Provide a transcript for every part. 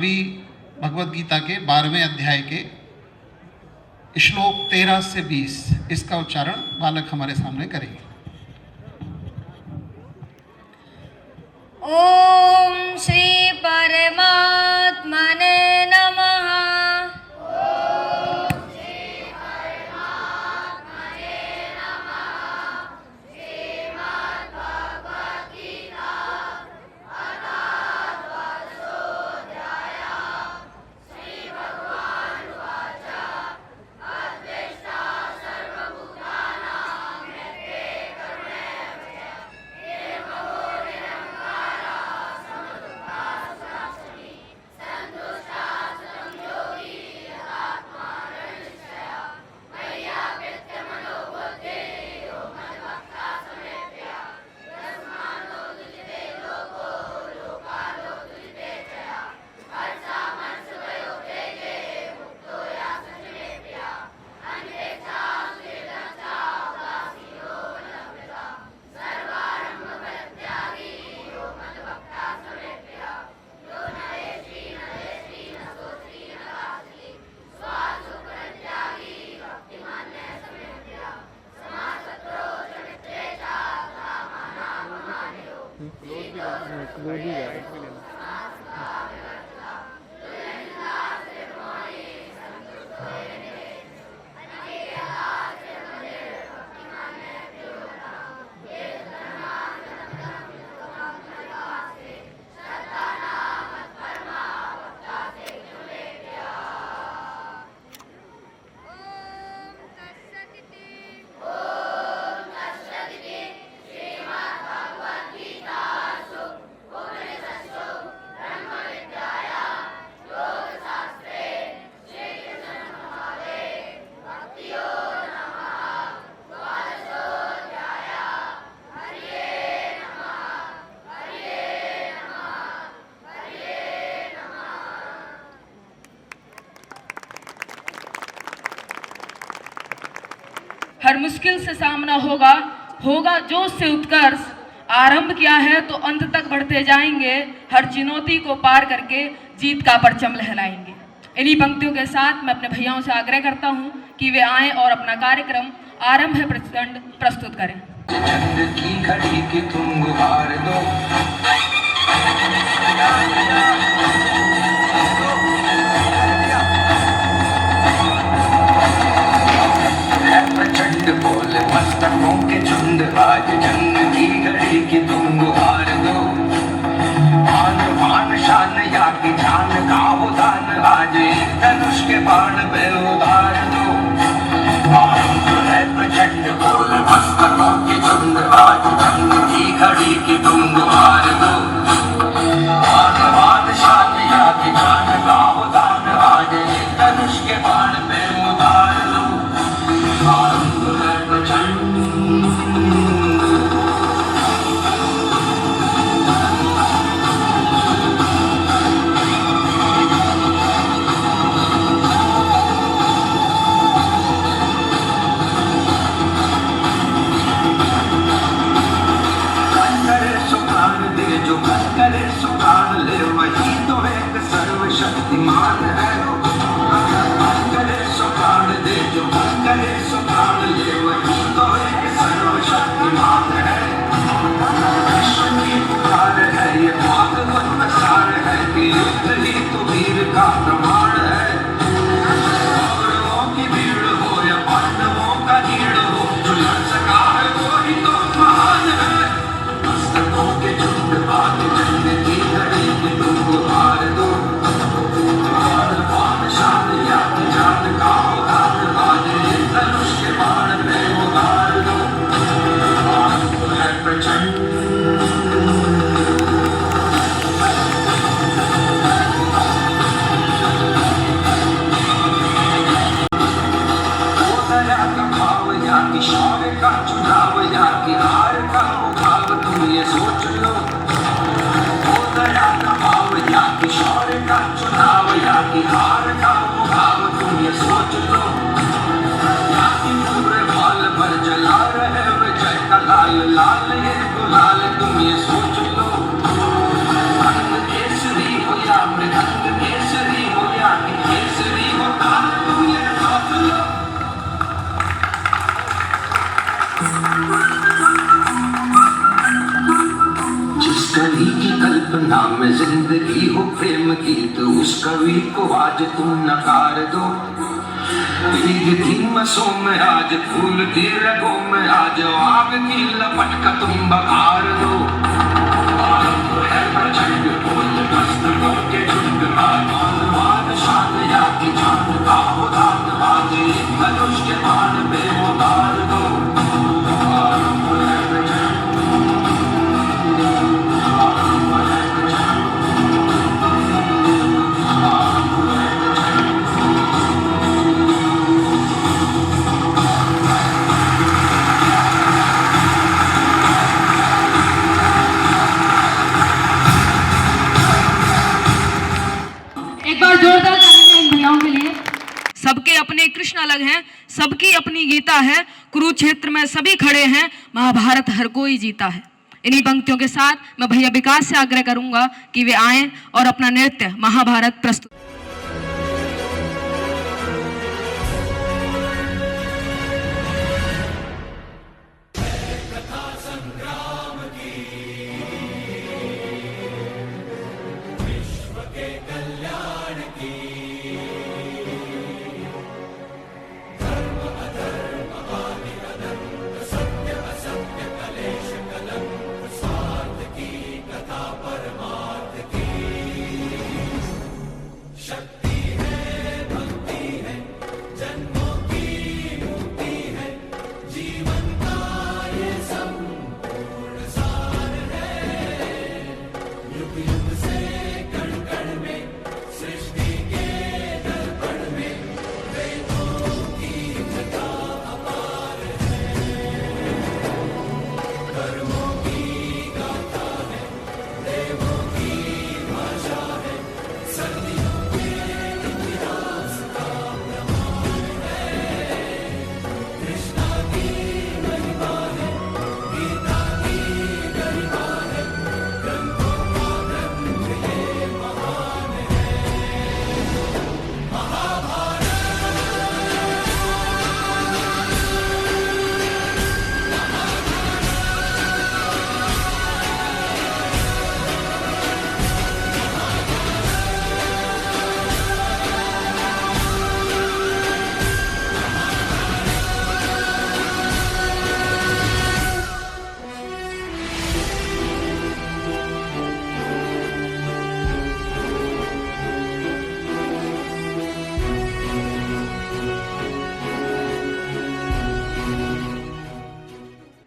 अभी भगवद गीता के 12वें अध्याय के श्लोक 13 से 20 इसका उच्चारण बालक हमारे सामने करेंगे। ओम श्री परमात्मने नमः। ओम श्री परमात्मने नमः। श्रीमद् भगवद गीता अथर्वणोऽध्याय। श्री भगवान उवाच अद्वेष्टा सर्वभूतानां मैत्रेय करुणैर्भयः निर्ममो निरहङ्कारः समदुःखसुखक्षमी सन्तुष्टः सततं योगी यथात्मा दृढनिश्चयः मय्यापृत्य मनोबुद्धिः यो मद्भक्तः समेत्य तस्मान्नो तुजिते लोको लोकालो तुजिते च हर्षामर्षभयोद्वेगे मुक्तो यासञ्जमेभ्यः अन्वेषा सुहृदश्च उदासीनो मदभ्यः सर्वारम्भपरित्यागी यो मद्भक्तः समेभ्यः यो न हेष्टि न देष्टि न स्तोत्री न दास्यति स्वार्थपरित्यागी भक्तिमान्यः समेभ्यः समासत्रो च मित्रे च तथा मानापमानयो हर मुश्किल से सामना होगा जोश से उत्कर्ष। आरंभ किया है तो अंत तक बढ़ते जाएंगे, हर चुनौती को पार करके जीत का परचम लहराएंगे। इन्हीं पंक्तियों के साथ मैं अपने भैयाओं से आग्रह करता हूं कि वे आएं और अपना कार्यक्रम आरंभ है प्रचंड प्रस्तुत करें। चंद्र की घड़ी की तुम गुहार दो, प्रचंड बोल मस्तकों के झुंड, आज जंग की घड़ी की तुम गुहार दो। आन बान शान या की जान का उदान, आज धनुष के बाण पे उतार दो। आरंभ है प्रचंड बोल मस्तकों के झुंड, आज जंग की घड़ी की तुम गुहार दो। आन बान शान या की जान का उदान, आज धनुष के बाण पे उतार दो। आरंभ है प्रचंड करे सुप्राण ले, वही तो एक सर्वशक्तिमान है। करे सुप्राण दे जो करे सुप्राण ले, वही तो एक सर्वशक्तिमान है। विश्व की पुकार है ये भागवत प्रचार है कि युद्ध ही तो वीर का प्रमाण है। कौरवों की भीड़ हो या पांडवों का हीड़ हो, जो लड़ सका है वो ही तो महान है। मस्तकों के झुंड बात जंग की घड़ी की तुम गुहार दो। आन बान शान या की जान का उदान, आज धनुष के बाण पे उतार दो। आरंभ है प्रचंड शौर्य का चुनाव या की हार का मुकाब, तुम ये सोच लो। वो दया का भाव या की शौर्य का चुनाव या की हार का मुकाब, तुम ये सोच लो। या की पूरे बाल पर जला रहे विजय का लाल लाल ये गुलाल, तुम ये सोच लो। अंग केसरी हो या मृदंग केसरी कल्पना में जिंदगी हो प्रेम की, तो उस कवि को आज तुम नकार दो। भीग थी मसों में आज, फूल थी रगों में आज, आग की लपट का तुम बखार दो। आरंभ है प्रचंड बोल दस्तकों के झुंड का, मानवाद शान या की जान का हो दानवाद, एक धनुष के बाण पे उतार दो। आरंभ है प्रचंड, आरंभ है प्रचंड, आरंभ है प्रचंड। एक बार जोरदार तालियां इन भैयाओं के लिए। सबके अपने कृष्ण अलग हैं, सबकी अपनी गीता है, कुरुक्षेत्र में सभी खड़े हैं, महाभारत हर कोई जीता है। इन्हीं पंक्तियों के साथ मैं भैया विकास से आग्रह करूंगा कि वे आएं और अपना नृत्य महाभारत प्रस्तुत।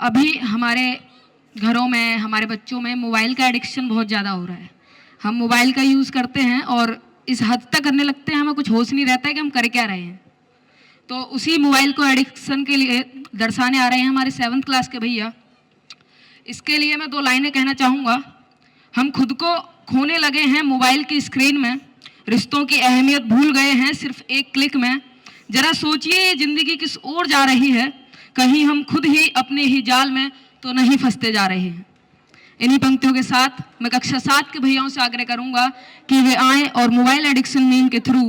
अभी हमारे घरों में, हमारे बच्चों में मोबाइल का एडिक्शन बहुत ज़्यादा हो रहा है। हम मोबाइल का यूज़ करते हैं और इस हद तक करने लगते हैं हमें कुछ होश नहीं रहता है कि हम कर क्या रहे हैं। तो उसी मोबाइल को एडिक्शन के लिए दर्शाने आ रहे हैं हमारे 7th क्लास के भैया। इसके लिए मैं 2 लाइनें कहना चाहूँगा। हम खुद को खोने लगे हैं मोबाइल की स्क्रीन में, रिश्तों की अहमियत भूल गए हैं सिर्फ एक क्लिक में। ज़रा सोचिए ये ज़िंदगी किस ओर जा रही है, कहीं हम खुद ही अपने ही जाल में तो नहीं फंसते जा रहे हैं। इन्हीं पंक्तियों के साथ मैं कक्षा 7 के भैयाओं से आग्रह करूंगा कि वे आएं और मोबाइल एडिक्शन मीम के थ्रू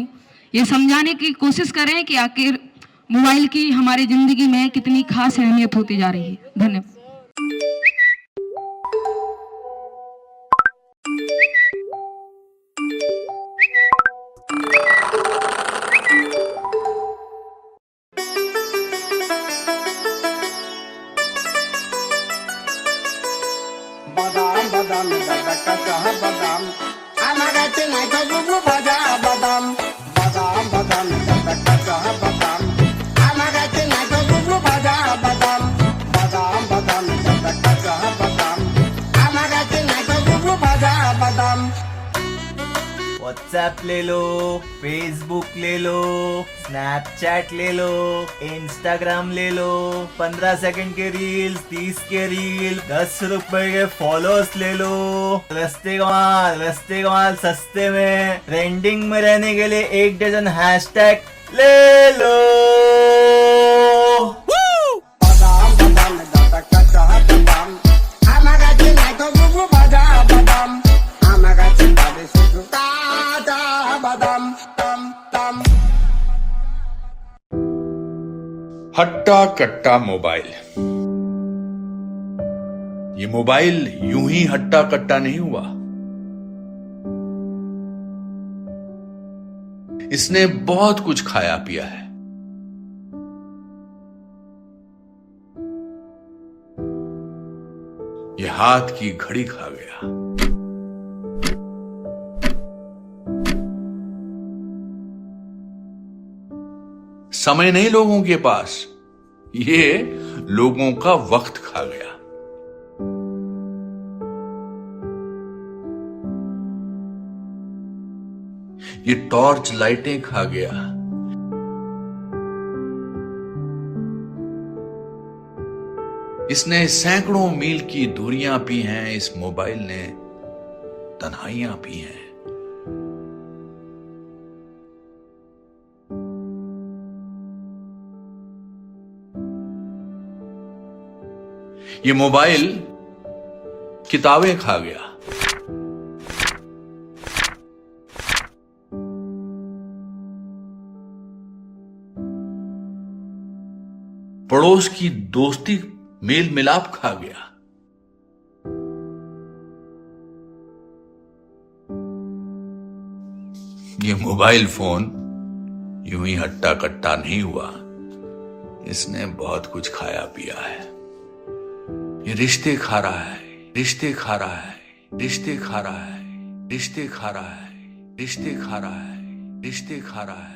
ये समझाने की कोशिश करें कि आखिर मोबाइल की हमारी ज़िंदगी में कितनी खास अहमियत होती जा रही है। धन्यवाद। बादाम कच्चा बादाम आमागाचे नाही तो गुगु भाजा बादाम बादाम बादाम कच्चा बादाम आमागाचे नाही तो गुगु भाजा बादाम बादाम बादाम कच्चा बादाम आमागाचे नाही तो गुगु भाजा बादाम। व्हाट्सएप ले लो, फेसबुक ले लो, स्नैपचैट ले लो, इंस्टाग्राम ले लो, 15 सेकंड के रील्स, 30 के रील, 10 रुपए के फॉलोअर्स ले लो। रस्ते का माल सस्ते में, ट्रेंडिंग में रहने के लिए 1 डजन हैशटैग ले लो। बादाम बादाम कच्चा बादाम आमागाचे नाही तो गुगु भाजा बादाम आमागाचे बाबे सुगु ताजा बादाम तम तम। हट्टा कट्टा मोबाइल। ये मोबाइल यूं ही हट्टा कट्टा नहीं हुआ, इसने बहुत कुछ खाया पिया है। ये हाथ की घड़ी खा गया। समय नहीं लोगों के पास, ये लोगों का वक्त खा गया। ये टॉर्च लाइटें खा गया। इसने सैकड़ों मील की दूरियां पी हैं, इस मोबाइल ने तन्हाइयां पी हैं। ये मोबाइल किताबें खा गया। पड़ोस की दोस्ती मेल मिलाप खा गया। ये मोबाइल फोन यूं ही हट्टा कट्टा नहीं हुआ, इसने बहुत कुछ खाया पिया है। ये रिश्ते खा रहा है, रिश्ते खा रहा है, रिश्ते खा रहा है, रिश्ते खा रहा है, रिश्ते खा रहा है, रिश्ते खा रहा है।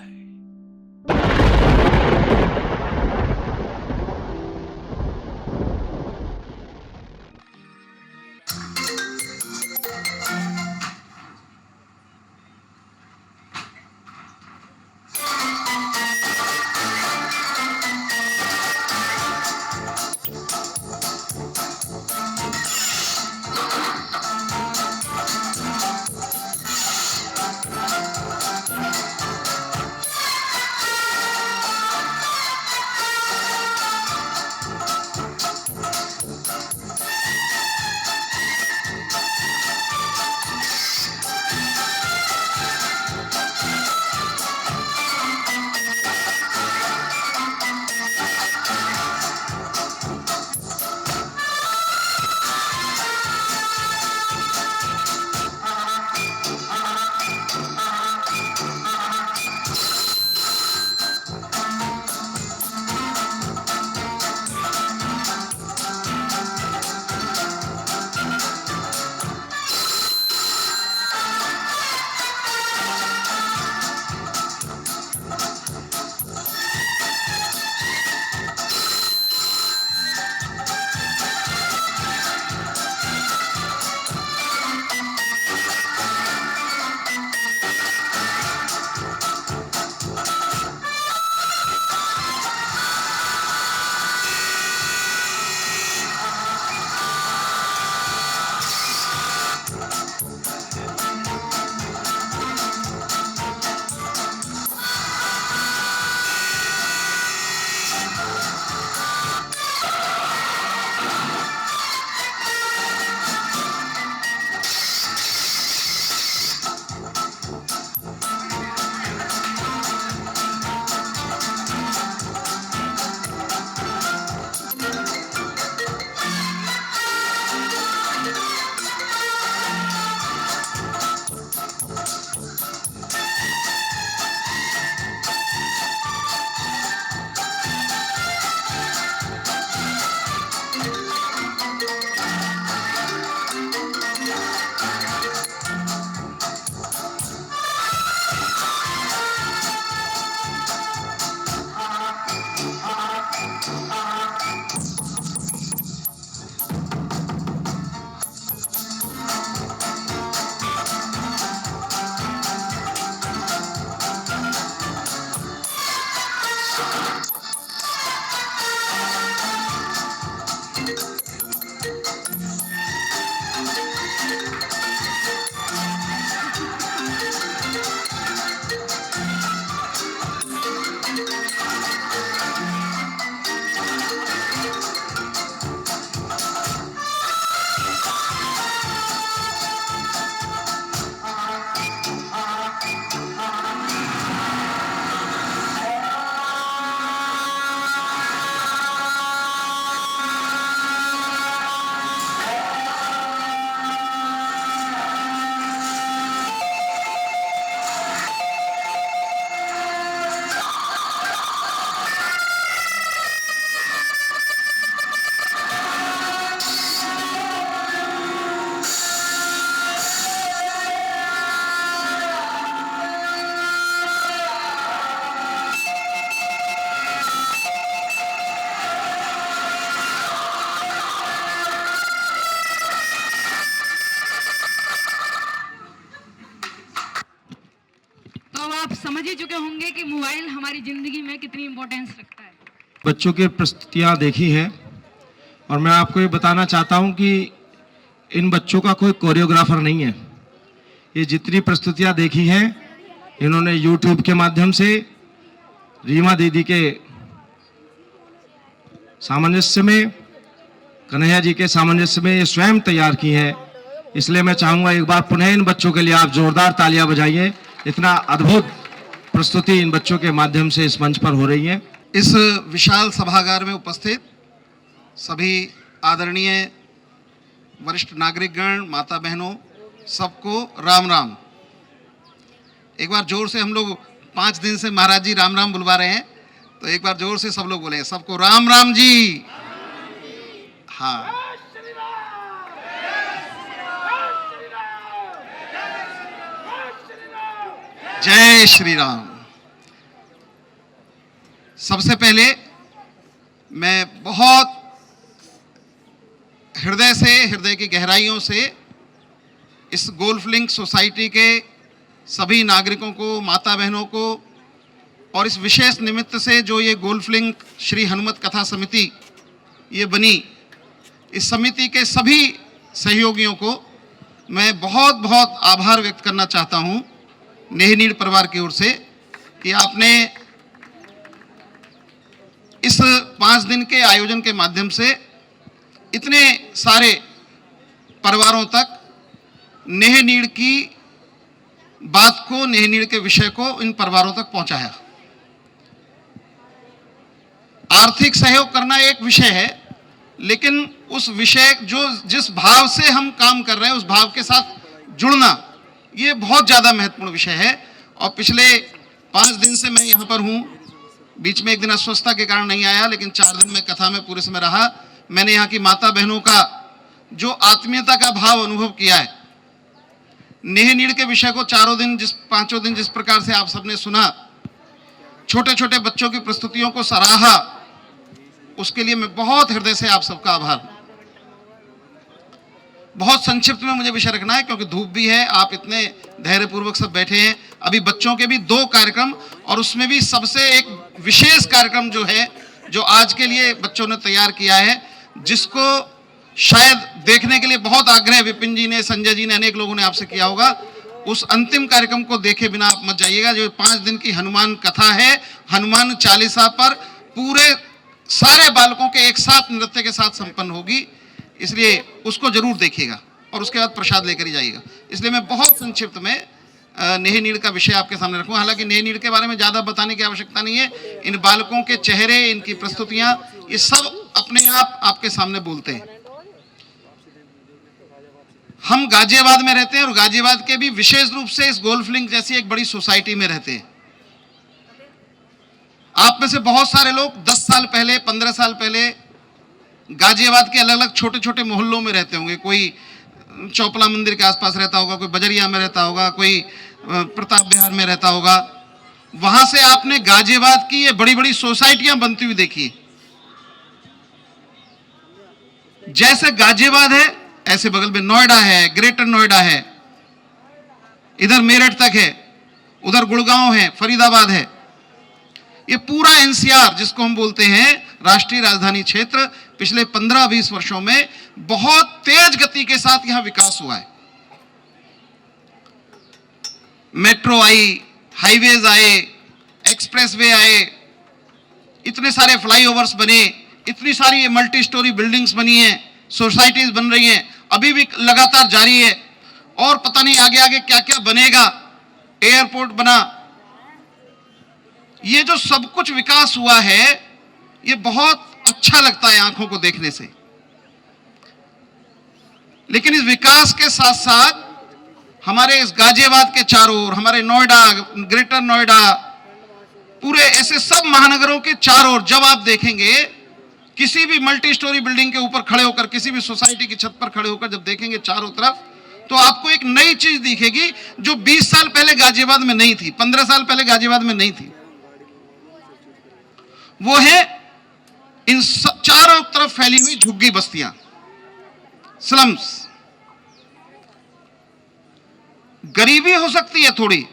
होंगे कि मोबाइल हमारी जिंदगी में कितनी इम्पोर्टेंस रखता है। बच्चों की प्रस्तुतियाँ देखी हैं और मैं आपको ये बताना चाहता हूँ कि इन बच्चों का कोई कोरियोग्राफर नहीं है। ये जितनी प्रस्तुतियाँ देखी हैं इन्होंने YouTube के माध्यम से रीमा दीदी के सामंजस्य में, कन्हैया जी के सामंजस्य में ये स्वयं तैयार की है। इसलिए मैं चाहूँगा एक बार पुनः इन बच्चों के लिए आप जोरदार तालियां बजाइए। इतना अद्भुत प्रस्तुति इन बच्चों के माध्यम से इस मंच पर हो रही है। इस विशाल सभागार में उपस्थित सभी आदरणीय वरिष्ठ नागरिकगण, माता बहनों, सबको राम राम। एक बार जोर से, हम लोग 5 दिन से महाराज जी राम राम बुलवा रहे हैं, तो एक बार जोर से सब लोग बोले, सबको राम राम जी। हाँ, जय श्री राम। सबसे पहले मैं बहुत हृदय से, हृदय की गहराइयों से इस गोल्फ लिंक सोसाइटी के सभी नागरिकों को, माता बहनों को और इस विशेष निमित्त से जो ये गोल्फ लिंक श्री हनुमत कथा समिति ये बनी, इस समिति के सभी सहयोगियों को मैं बहुत बहुत आभार व्यक्त करना चाहता हूँ नेहनीड़ परिवार की ओर से कि आपने इस 5 दिन के आयोजन के माध्यम से इतने सारे परिवारों तक नेहनीड़ की बात को, नेहनीड़ के विषय को इन परिवारों तक पहुंचाया। आर्थिक सहयोग करना एक विषय है, लेकिन उस विषय जो जिस भाव से हम काम कर रहे हैं उस भाव के साथ जुड़ना, ये बहुत ज़्यादा महत्वपूर्ण विषय है। और पिछले 5 दिन से मैं यहाँ पर हूँ। बीच में एक दिन अस्वस्थता के कारण नहीं आया, लेकिन 4 दिन में कथा में पूरे समय रहा। मैंने यहाँ की माता बहनों का जो आत्मीयता का भाव अनुभव किया है, नेहनीड़ के विषय को 4 दिन, 5 दिन जिस प्रकार से आप सबने सुना, छोटे छोटे बच्चों की प्रस्तुतियों को सराहा, उसके लिए मैं बहुत हृदय से आप सबका आभार। बहुत संक्षिप्त में मुझे विषय रखना है क्योंकि धूप भी है, आप इतने धैर्यपूर्वक सब बैठे हैं। अभी बच्चों के भी 2 कार्यक्रम, और उसमें भी सबसे एक विशेष कार्यक्रम जो है, जो आज के लिए बच्चों ने तैयार किया है, जिसको शायद देखने के लिए बहुत आग्रह विपिन जी ने, संजय जी ने, अनेक लोगों ने आपसे किया होगा। उस अंतिम कार्यक्रम को देखे बिना आप मत जाइएगा, जो 5 दिन की हनुमान कथा है, हनुमान चालीसा पर पूरे सारे बालकों के एक साथ नृत्य के साथ संपन्न होगी। इसलिए उसको जरूर देखिएगा और उसके बाद प्रसाद लेकर ही जाइएगा। इसलिए मैं बहुत संक्षिप्त में नेहनीड़ का विषय आपके सामने रखूँ। हालांकि नेहनीड़ के बारे में ज़्यादा बताने की आवश्यकता नहीं है। इन बालकों के चेहरे, इनकी प्रस्तुतियाँ, ये सब अपने आप आपके सामने बोलते हैं। हम गाजियाबाद में रहते हैं और गाजियाबाद के भी विशेष रूप से इस गोल्फ लिंक जैसी एक बड़ी सोसाइटी में रहते हैं। आप में से बहुत सारे लोग 10 साल पहले, 15 साल पहले गाजियाबाद के अलग अलग छोटे छोटे मोहल्लों में रहते होंगे। कोई चौपला मंदिर के आसपास रहता होगा, कोई बजरिया में रहता होगा, कोई प्रताप बिहार में रहता होगा। वहां से आपने गाजियाबाद की ये बड़ी बड़ी सोसाइटियां बनती हुई देखी। जैसे गाजियाबाद है, ऐसे बगल में नोएडा है, ग्रेटर नोएडा है, इधर मेरठ तक है, उधर गुड़गांव है, फरीदाबाद है। ये पूरा एनसीआर, जिसको हम बोलते हैं राष्ट्रीय राजधानी क्षेत्र, पिछले 15-20 वर्षों में बहुत तेज गति के साथ यहां विकास हुआ है। मेट्रो आई, हाईवेज आए, एक्सप्रेसवे आए, इतने सारे फ्लाईओवर्स बने, इतनी सारी मल्टी स्टोरी बिल्डिंग्स बनी हैं, सोसाइटीज बन रही हैं, अभी भी लगातार जारी है, और पता नहीं आगे आगे क्या क्या बनेगा। एयरपोर्ट बना। ये जो सब कुछ विकास हुआ है, ये बहुत अच्छा लगता है आंखों को देखने से। लेकिन इस विकास के साथ साथ हमारे इस गाजियाबाद के चारों ओर, हमारे नोएडा, ग्रेटर नोएडा, पूरे ऐसे सब महानगरों के चारों ओर जब आप देखेंगे, किसी भी मल्टी स्टोरी बिल्डिंग के ऊपर खड़े होकर, किसी भी सोसाइटी की छत पर खड़े होकर जब देखेंगे चारों तरफ, तो आपको एक नई चीज दिखेगी जो 20 साल पहले गाजियाबाद में नहीं थी, 15 साल पहले गाजियाबाद में नहीं थी। वो है इन चारों तरफ फैली हुई झुग्गी बस्तियां, स्लम्स। गरीबी हो सकती है थोड़ी,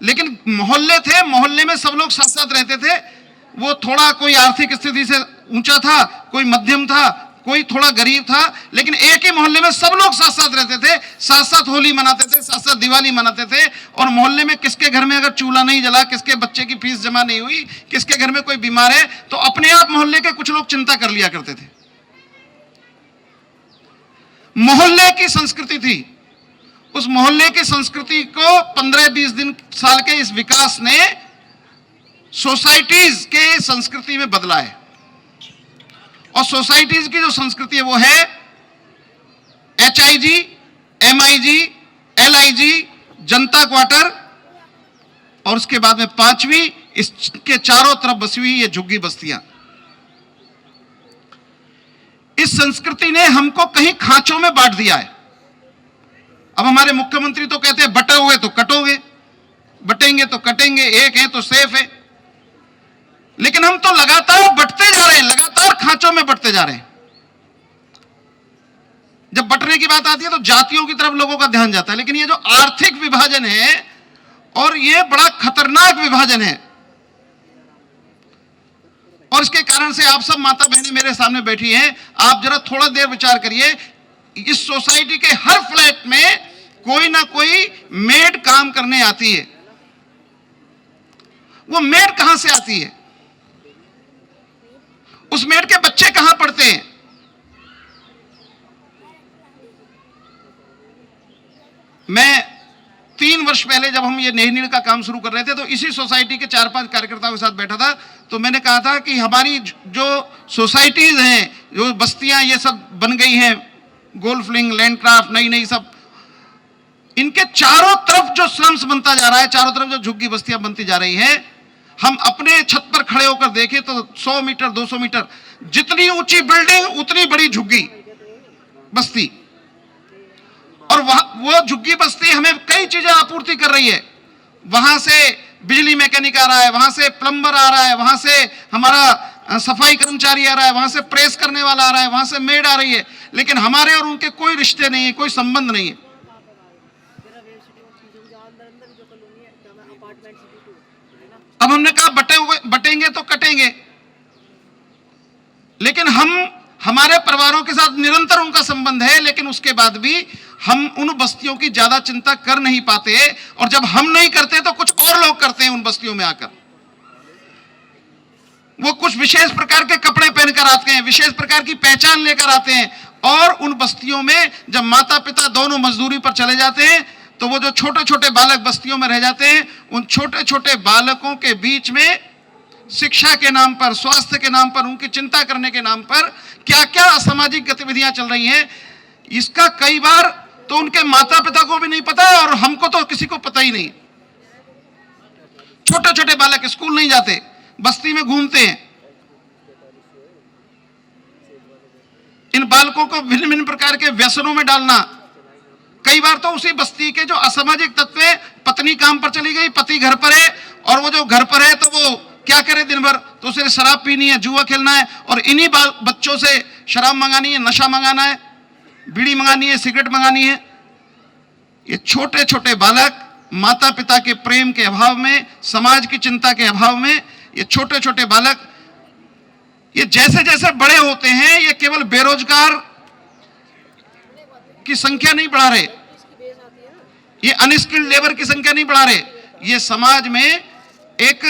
लेकिन मोहल्ले थे, मोहल्ले में सब लोग साथ साथ रहते थे। वो थोड़ा कोई आर्थिक स्थिति से ऊंचा था, कोई मध्यम था, कोई थोड़ा गरीब था, लेकिन एक ही मोहल्ले में सब लोग साथ साथ रहते थे, साथ साथ होली मनाते थे, साथ साथ दिवाली मनाते थे। और मोहल्ले में किसके घर में अगर चूल्हा नहीं जला, किसके बच्चे की फीस जमा नहीं हुई, किसके घर में कोई बीमार है, तो अपने आप मोहल्ले के कुछ लोग चिंता कर लिया करते थे। मोहल्ले की संस्कृति थी। उस मोहल्ले की संस्कृति को 15-20 दिन साल के इस विकास ने सोसाइटीज के संस्कृति में बदला है। और सोसाइटीज की जो संस्कृति है वो है HIG, MIG, LIG, जनता क्वार्टर, और उसके बाद में 5वीं इसके चारों तरफ बसी हुई ये झुग्गी बस्तियां। इस संस्कृति ने हमको कहीं खांचों में बांट दिया है। अब हमारे मुख्यमंत्री तो कहते हैं बटोगे तो कटोगे, बटेंगे तो कटेंगे, एक है तो सेफ है। लेकिन हम तो लगातार बटते जा रहे हैं, लगातार खांचों में बटते जा रहे हैं। जब बटने की बात आती है तो जातियों की तरफ लोगों का ध्यान जाता है, लेकिन ये जो आर्थिक विभाजन है, और ये बड़ा खतरनाक विभाजन है। और इसके कारण से आप सब माता बहनें मेरे सामने बैठी हैं, आप जरा थोड़ा देर विचार करिए। इस सोसाइटी के हर फ्लैट में कोई ना कोई मेड काम करने आती है। वो मेड कहां से आती है? उस मेड के बच्चे कहां पढ़ते हैं? मैं 3 वर्ष पहले जब हम ये नेहनीड़ का काम शुरू कर रहे थे, तो इसी सोसाइटी के 4-5 कार्यकर्ताओं के साथ बैठा था। तो मैंने कहा था कि हमारी जो सोसाइटीज हैं, जो बस्तियां ये सब बन गई हैं, गोल्फ लिंक, लैंडक्राफ्ट, नई नई सब, इनके चारों तरफ जो स्लम्स बनता जा रहा है, चारों तरफ जो झुग्गी बस्तियां बनती जा रही हैं, हम अपने छत पर खड़े होकर देखें तो 100 मीटर 200 मीटर, जितनी ऊंची बिल्डिंग उतनी बड़ी झुग्गी बस्ती। और वो झुग्गी बस्ती हमें कई चीजें आपूर्ति कर रही है। वहां से बिजली मैकेनिक आ रहा है, वहां से प्लम्बर आ रहा है, वहां से हमारा सफाई कर्मचारी आ रहा है, वहां से प्रेस करने वाला आ रहा है, वहां से मेड आ रही है, लेकिन हमारे और उनके कोई रिश्ते नहीं है, कोई संबंध नहीं है। अब हमने कहा बटेंगे तो कटेंगे, लेकिन हमारे परिवारों के साथ निरंतर उनका संबंध है, लेकिन उसके बाद भी हम उन बस्तियों की ज्यादा चिंता कर नहीं पाते। और जब हम नहीं करते तो कुछ और लोग करते हैं उन बस्तियों में आकर। वो कुछ विशेष प्रकार के कपड़े पहनकर आते हैं, विशेष प्रकार की पहचान लेकर आते हैं, और उन बस्तियों में जब माता पिता दोनों मजदूरी पर चले जाते हैं, तो वो जो छोटे छोटे बालक बस्तियों में रह जाते हैं, उन छोटे छोटे बालकों के बीच में शिक्षा के नाम पर, स्वास्थ्य के नाम पर, उनकी चिंता करने के नाम पर क्या क्या असामाजिक गतिविधियां चल रही हैं, इसका कई बार तो उनके माता पिता को भी नहीं पता, और हमको तो किसी को पता ही नहीं। छोटे छोटे बालक स्कूल नहीं जाते, बस्ती में घूमते हैं। इन बालकों को भिन्न भिन्न प्रकार के व्यसनों में डालना। कई बार तो उसी बस्ती के जो असामाजिक तत्व है, पत्नी काम पर चली गई, पति घर पर है, और वो जो घर पर है तो वो क्या करे दिन भर, तो उसे शराब पीनी है, जुआ खेलना है, और इन्हीं बच्चों से शराब मंगानी है, नशा मंगाना है, बीड़ी मंगानी है, सिगरेट मंगानी है। ये छोटे छोटे बालक माता पिता के प्रेम के अभाव में, समाज की चिंता के अभाव में, ये छोटे छोटे बालक ये जैसे जैसे बड़े होते हैं, ये केवल बेरोजगार की संख्या नहीं बढ़ा रहे, ये अनस्किल्ड लेबर की संख्या नहीं बढ़ा रहे, ये समाज में एक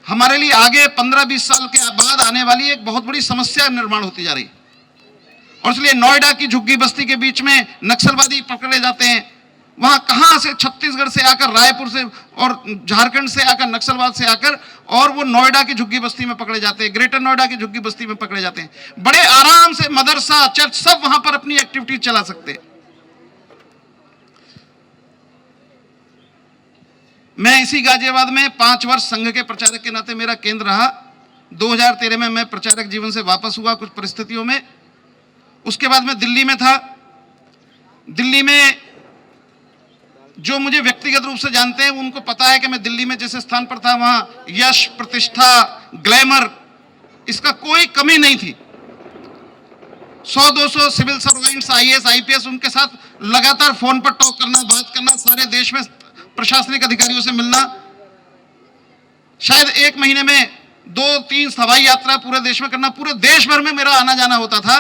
हमारे लिए आगे 15-20 साल के बाद आने वाली एक बहुत बड़ी समस्या निर्माण होती जा रही है। और इसलिए नोएडा की झुग्गी बस्ती के बीच में नक्सलवादी पकड़े जाते हैं। वहां कहां से, छत्तीसगढ़ से आकर, रायपुर से और झारखंड से आकर, नक्सलवाद से आकर, और वो नोएडा की झुग्गी बस्ती में पकड़े जाते हैं, ग्रेटर नोएडा की झुग्गी बस्ती में पकड़े जाते हैं। बड़े आराम से मदरसा, चर्च सब वहां पर अपनी एक्टिविटी चला सकते हैं। मैं इसी गाजियाबाद में 5 वर्ष संघ के प्रचारक के नाते मेरा केंद्र रहा। 2013 में मैं प्रचारक जीवन से वापस हुआ कुछ परिस्थितियों में। उसके बाद मैं दिल्ली में था। दिल्ली में जो मुझे व्यक्तिगत रूप से जानते हैं उनको पता है कि मैं दिल्ली में जिस स्थान पर था वहां यश, प्रतिष्ठा, ग्लैमर, इसका कोई कमी नहीं थी। 100-200 सिविल सर्वेंट्स, IAS, IPS, उनके साथ लगातार फोन पर टॉक करना, बात करना, सारे देश में प्रशासनिक अधिकारियों से मिलना, शायद एक महीने में 2-3 हवाई यात्रा पूरे देश में करना, पूरे देश भर में मेरा आना जाना होता था।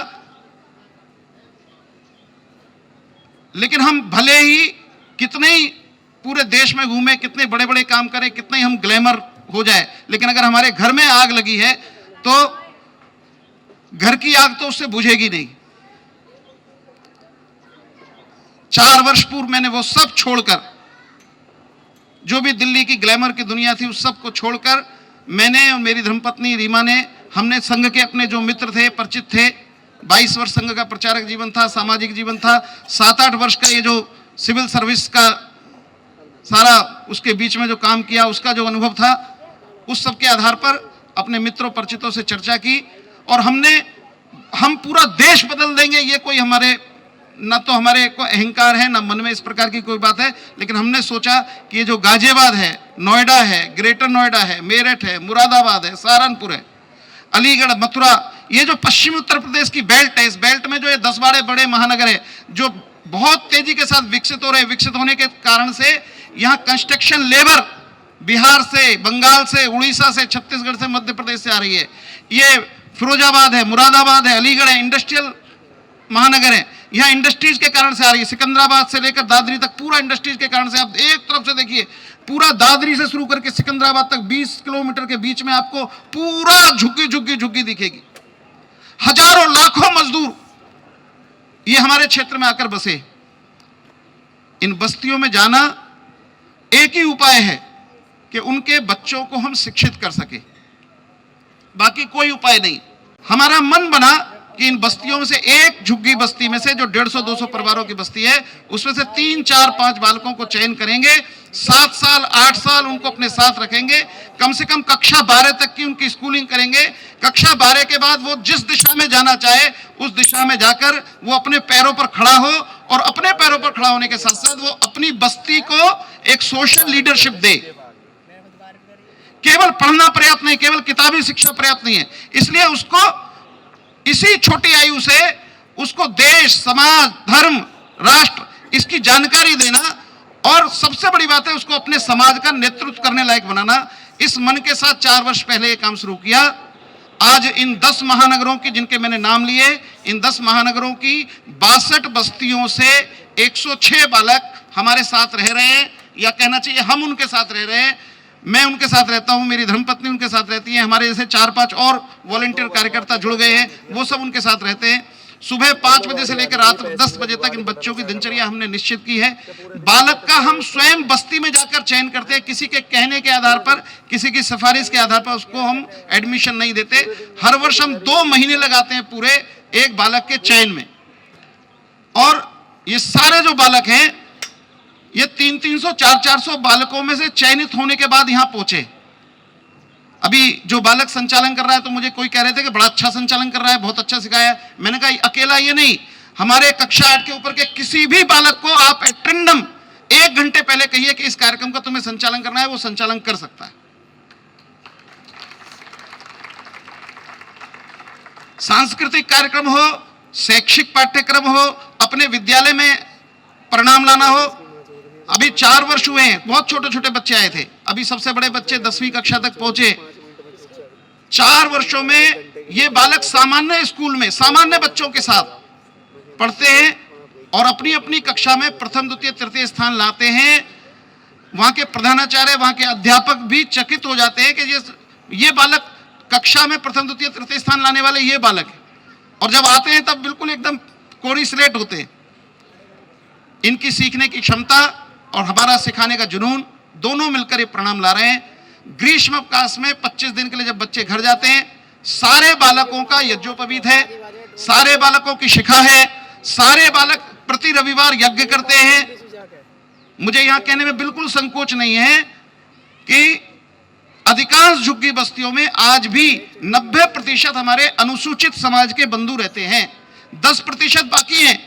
लेकिन हम भले ही कितने ही पूरे देश में घूमे, कितने बड़े बड़े काम करें, कितने ही हम ग्लैमर हो जाए, लेकिन अगर हमारे घर में आग लगी है तो घर की आग तो उससे बुझेगी नहीं। 4 वर्ष पूर्व मैंने वो सब छोड़कर, जो भी दिल्ली की ग्लैमर की दुनिया थी उस सब को छोड़कर, मैंने और मेरी धर्मपत्नी रीमा ने, हमने संघ के अपने जो मित्र थे, परिचित थे, 22 वर्ष संघ का प्रचारक जीवन था, सामाजिक जीवन था, 7-8 वर्ष का ये जो सिविल सर्विस का सारा उसके बीच में जो काम किया, उसका जो अनुभव था, उस सब के आधार पर अपने मित्रों परिचितों से चर्चा की और हम पूरा देश बदल देंगे, ये कोई हमारे न तो हमारे को अहंकार है, ना मन में इस प्रकार की कोई बात है, लेकिन हमने सोचा कि ये जो गाजियाबाद है, नोएडा है, ग्रेटर नोएडा है, मेरठ है, मुरादाबाद है, सहारनपुर है, अलीगढ़, मथुरा, ये जो पश्चिमी उत्तर प्रदेश की बेल्ट है, इस बेल्ट में जो ये 10 बड़े महानगर है जो बहुत तेजी के साथ विकसित हो रहे हैं, विकसित होने के कारण से यहाँ कंस्ट्रक्शन लेबर बिहार से, बंगाल से, उड़ीसा से, छत्तीसगढ़ से, मध्य प्रदेश से आ रही है। ये फिरोजाबाद है, मुरादाबाद है, अलीगढ़ है, इंडस्ट्रियल महानगर है, यहाँ इंडस्ट्रीज के कारण से आ रही है। सिकंदराबाद से लेकर दादरी तक पूरा इंडस्ट्रीज के कारण से, आप एक तरफ से देखिए, पूरा दादरी से शुरू करके सिकंदराबाद तक 20 किलोमीटर के बीच में आपको पूरा झुग्गी दिखेगी। हजारों लाखों मजदूर ये हमारे क्षेत्र में आकर बसे। इन बस्तियों में जाना एक ही उपाय है कि उनके बच्चों को हम शिक्षित कर सके, बाकी कोई उपाय नहीं। हमारा मन बना कि इन बस्तियों में से एक झुग्गी बस्ती में से, जो 150-200 परिवारों की बस्ती है, उसमें से 3, 4, 5 बालकों को चयन करेंगे, 7 साल 8 साल उनको अपने साथ रखेंगे, कम से कम कक्षा 12 तक की उनकी स्कूलिंग करेंगे। कक्षा 12 के बाद वो जिस दिशा में जाना चाहे उस दिशा में जाकर वो अपने पैरों पर खड़ा हो, और अपने पैरों पर खड़ा होने के साथ साथ वो अपनी बस्ती को एक सोशल लीडरशिप दे। केवल पढ़ना पर्याप्त नहीं, केवल किताबी शिक्षा पर्याप्त नहीं है, इसलिए उसको इसी छोटी आयु से उसको देश, समाज, धर्म, राष्ट्र, इसकी जानकारी देना, और सबसे बड़ी बात है उसको अपने समाज का नेतृत्व करने लायक बनाना। इस मन के साथ 4 वर्ष पहले ये काम शुरू किया। आज इन 10 महानगरों की, जिनके मैंने नाम लिए, इन 10 महानगरों की 62 बस्तियों से 106 बालक हमारे साथ रह रहे हैं, या कहना चाहिए हम उनके साथ रह रहे हैं। मैं उनके साथ रहता हूं, मेरी धर्मपत्नी उनके साथ रहती है, हमारे जैसे 4-5 और वॉलंटियर कार्यकर्ता जुड़ गए हैं, वो सब उनके साथ रहते हैं। सुबह 5 बजे से लेकर रात 10 बजे तक इन बच्चों की दिनचर्या हमने निश्चित की है। बालक का हम स्वयं बस्ती में जाकर चयन करते हैं, किसी के कहने के आधार पर, किसी की सिफारिश के आधार पर उसको हम एडमिशन नहीं देते। हर वर्ष हम 2 महीने लगाते हैं पूरे एक बालक के चयन में, और ये सारे जो बालक हैं ये 300-300, 400-400 बालकों में से चयनित होने के बाद यहां पहुंचे। अभी जो बालक संचालन कर रहा है, तो मुझे कोई कह रहे थे कि बड़ा अच्छा संचालन कर रहा है, बहुत अच्छा सिखाया है। मैंने कहा अकेला ये नहीं, हमारे कक्षा 8 के ऊपर के किसी भी बालक को आप एटेंडम 1 घंटे पहले कहिए कि इस कार्यक्रम का तुम्हें संचालन करना है, वो संचालन कर सकता है। सांस्कृतिक कार्यक्रम हो, शैक्षिक पाठ्यक्रम हो, अपने विद्यालय में परिणाम लाना हो। अभी 4 वर्ष हुए हैं, बहुत छोटे छोटे बच्चे आए थे, अभी सबसे बड़े बच्चे 10वीं कक्षा तक पहुंचे। 4 वर्षों में ये बालक सामान्य स्कूल में सामान्य बच्चों के साथ पढ़ते हैं और अपनी अपनी कक्षा में प्रथम, द्वितीय, तृतीय स्थान लाते हैं। वहां के प्रधानाचार्य, वहां के अध्यापक भी चकित हो जाते हैं कि ये बालक कक्षा में प्रथम, द्वितीय, तृतीय स्थान लाने वाले ये बालक है, और जब आते हैं तब बिल्कुल एकदम कोरी स्लेट होते हैं। इनकी सीखने की क्षमता और हमारा सिखाने का जुनून दोनों मिलकर ये परिणाम ला रहे हैं। ग्रीष्मावकाश में 25 दिन के लिए जब बच्चे घर जाते हैं, सारे बालकों का यज्ञोपवीत है, सारे बालकों की शिखा है, सारे बालक प्रति रविवार यज्ञ करते हैं। मुझे यहां कहने में बिल्कुल संकोच नहीं है कि अधिकांश झुग्गी बस्तियों में आज भी 90% हमारे अनुसूचित समाज के बंधु रहते हैं, 10% बाकी हैं,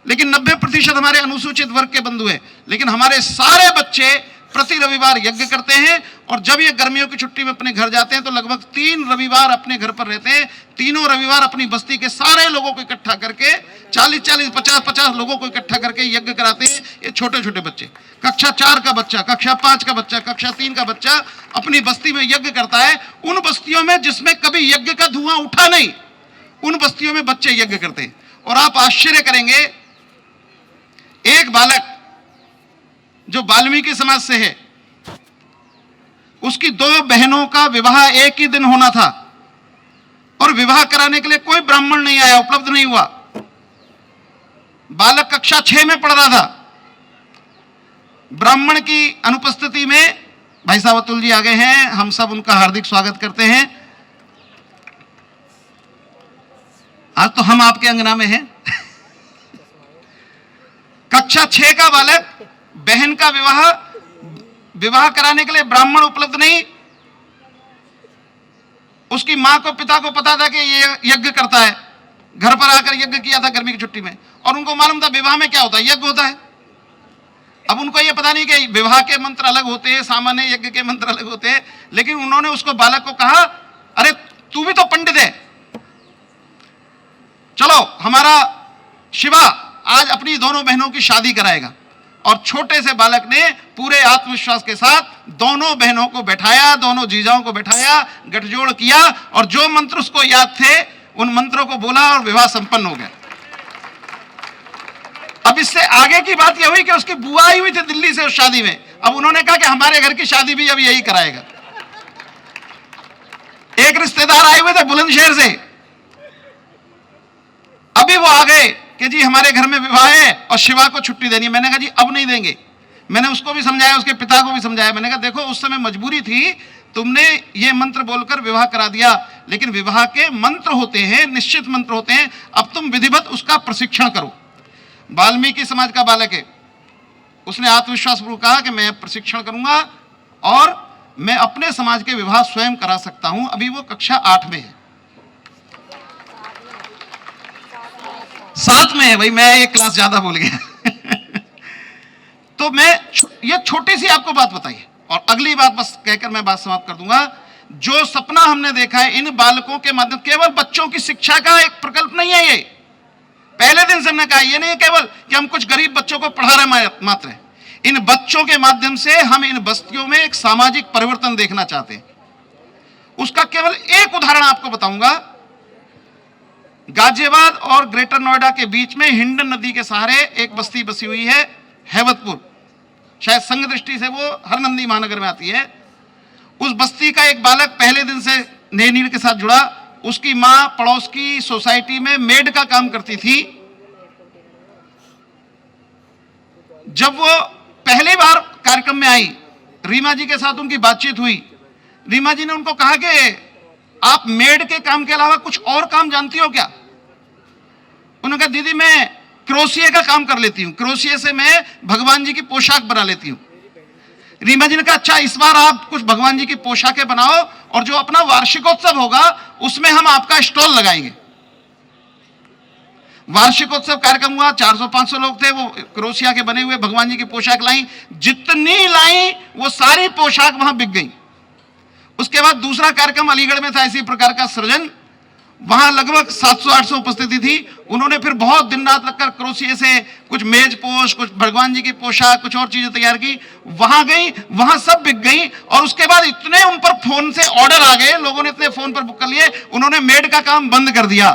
लेकिन 90% हमारे अनुसूचित वर्ग के बंधु हैं। लेकिन हमारे सारे बच्चे प्रति रविवार यज्ञ करते हैं। और जब ये गर्मियों की छुट्टी में अपने घर जाते हैं तो लगभग 3 रविवार अपने घर पर रहते हैं। तीनों रविवार अपनी बस्ती के सारे लोगों को इकट्ठा करके 40-40, 50-50 लोगों को इकट्ठा करके यज्ञ कराते हैं। ये छोटे छोटे बच्चे, कक्षा 4 का बच्चा, कक्षा 5 का बच्चा, कक्षा 3 का बच्चा अपनी बस्ती में यज्ञ करता है। उन बस्तियों में जिसमें कभी यज्ञ का धुआं उठा नहीं, उन बस्तियों में बच्चे यज्ञ करते हैं। और आप आश्चर्य करेंगे, एक बालक जो वाल्मीकि समाज से है, उसकी 2 बहनों का विवाह एक ही दिन होना था और विवाह कराने के लिए कोई ब्राह्मण नहीं आया, उपलब्ध नहीं हुआ। बालक कक्षा 6 में पढ़ रहा था। ब्राह्मण की अनुपस्थिति में भाई साहब अतुल जी आ गए हैं, हम सब उनका हार्दिक स्वागत करते हैं। आज तो हम आपके अंगना में हैं। कक्षा 6 का बालक, बहन का विवाह कराने के लिए ब्राह्मण उपलब्ध नहीं। उसकी मां को, पिता को पता था कि ये यज्ञ करता है, घर पर आकर यज्ञ किया था गर्मी की छुट्टी में, और उनको मालूम था विवाह में क्या होता है, यज्ञ होता है। अब उनको ये पता नहीं कि विवाह के मंत्र अलग होते हैं, सामान्य यज्ञ के मंत्र अलग होते हैं। लेकिन उन्होंने उसको, बालक को कहा, अरे तू भी तो पंडित है, चलो हमारा शिवा आज अपनी दोनों बहनों की शादी कराएगा। और छोटे से बालक ने पूरे आत्मविश्वास के साथ दोनों बहनों को बैठाया, दोनों जीजाओं को बैठाया, गठजोड़ किया और जो मंत्र उसको याद थे उन मंत्रों को बोला और विवाह संपन्न हो गया। अब इससे आगे की बात यह हुई कि उसकी बुआ आई हुई थी दिल्ली से उस शादी में। अब उन्होंने कहा कि हमारे घर की शादी भी अब यही कराएगा। एक रिश्तेदार आए हुए थे बुलंदशहर से, अभी वो आ गए कि जी हमारे घर में विवाह है और शिवा को छुट्टी देनी है। मैंने कहा जी अब नहीं देंगे। मैंने उसको भी समझाया, उसके पिता को भी समझाया। मैंने कहा देखो उस समय मजबूरी थी, तुमने ये मंत्र बोलकर विवाह करा दिया, लेकिन विवाह के मंत्र होते हैं, निश्चित मंत्र होते हैं, अब तुम विधिवत उसका प्रशिक्षण करो। वाल्मीकि समाज का बालक है, उसने आत्मविश्वास पूर्वक कहा कि मैं प्रशिक्षण करूंगा और मैं अपने समाज के विवाह स्वयं करा सकता हूं। अभी वो कक्षा 8 में है, 7 में है भाई, मैं एक क्लास ज्यादा बोल गया। तो मैं ये छोटी सी आपको बात बताई और अगली बात बस कहकर मैं बात समाप्त कर दूंगा। जो सपना हमने देखा है इन बालकों के माध्यम, केवल बच्चों की शिक्षा का एक प्रकल्प नहीं है ये। पहले दिन से हमने कहा ये नहीं केवल कि हम कुछ गरीब बच्चों को पढ़ा रहे मात्र, इन बच्चों के माध्यम से हम इन बस्तियों में एक सामाजिक परिवर्तन देखना चाहते हैं। उसका केवल एक उदाहरण आपको बताऊंगा। गाजियाबाद और ग्रेटर नोएडा के बीच में हिंडन नदी के सहारे एक बस्ती बसी हुई है, हैवतपुर। शायद संघ दृष्टि से वो हरनंदी महानगर में आती है। उस बस्ती का एक बालक पहले दिन से नई नीड़ के साथ जुड़ा। उसकी मां पड़ोस की सोसाइटी में मेड का काम करती थी। जब वो पहली बार कार्यक्रम में आई, रीमा जी के साथ उनकी बातचीत हुई। रीमा जी ने उनको कहा कि आप मेड के काम के अलावा कुछ और काम जानती हो क्या? उन्होंने कहा दीदी मैं क्रोशिया का काम कर लेती हूं, क्रोशिया से मैं भगवान जी की पोशाक बना लेती हूं। रीमा जी ने कहा अच्छा इस बार आप कुछ भगवान जी की पोशाकें बनाओ और जो अपना वार्षिकोत्सव होगा उसमें हम आपका स्टॉल लगाएंगे। वार्षिकोत्सव कार्यक्रम हुआ, 400-500 लोग थे, वो क्रोशिया के बने हुए भगवान जी की पोशाक लाई। जितनी लाई वो सारी पोशाक वहां बिक गई। उसके बाद दूसरा कार्यक्रम अलीगढ़ में था इसी प्रकार का सृजन, वहां लगभग 700-800 उपस्थिति थी। उन्होंने फिर बहुत दिन रात लगकर क्रोशिया से कुछ मेज पोश, कुछ भगवान जी की पोशाक, कुछ और चीजें तैयार की। वहां गई, वहां सब बिक गई। और उसके बाद इतने उन पर फोन से ऑर्डर आ गए, लोगों ने इतने फोन पर बुक कर लिए, उन्होंने मेड का काम बंद कर दिया।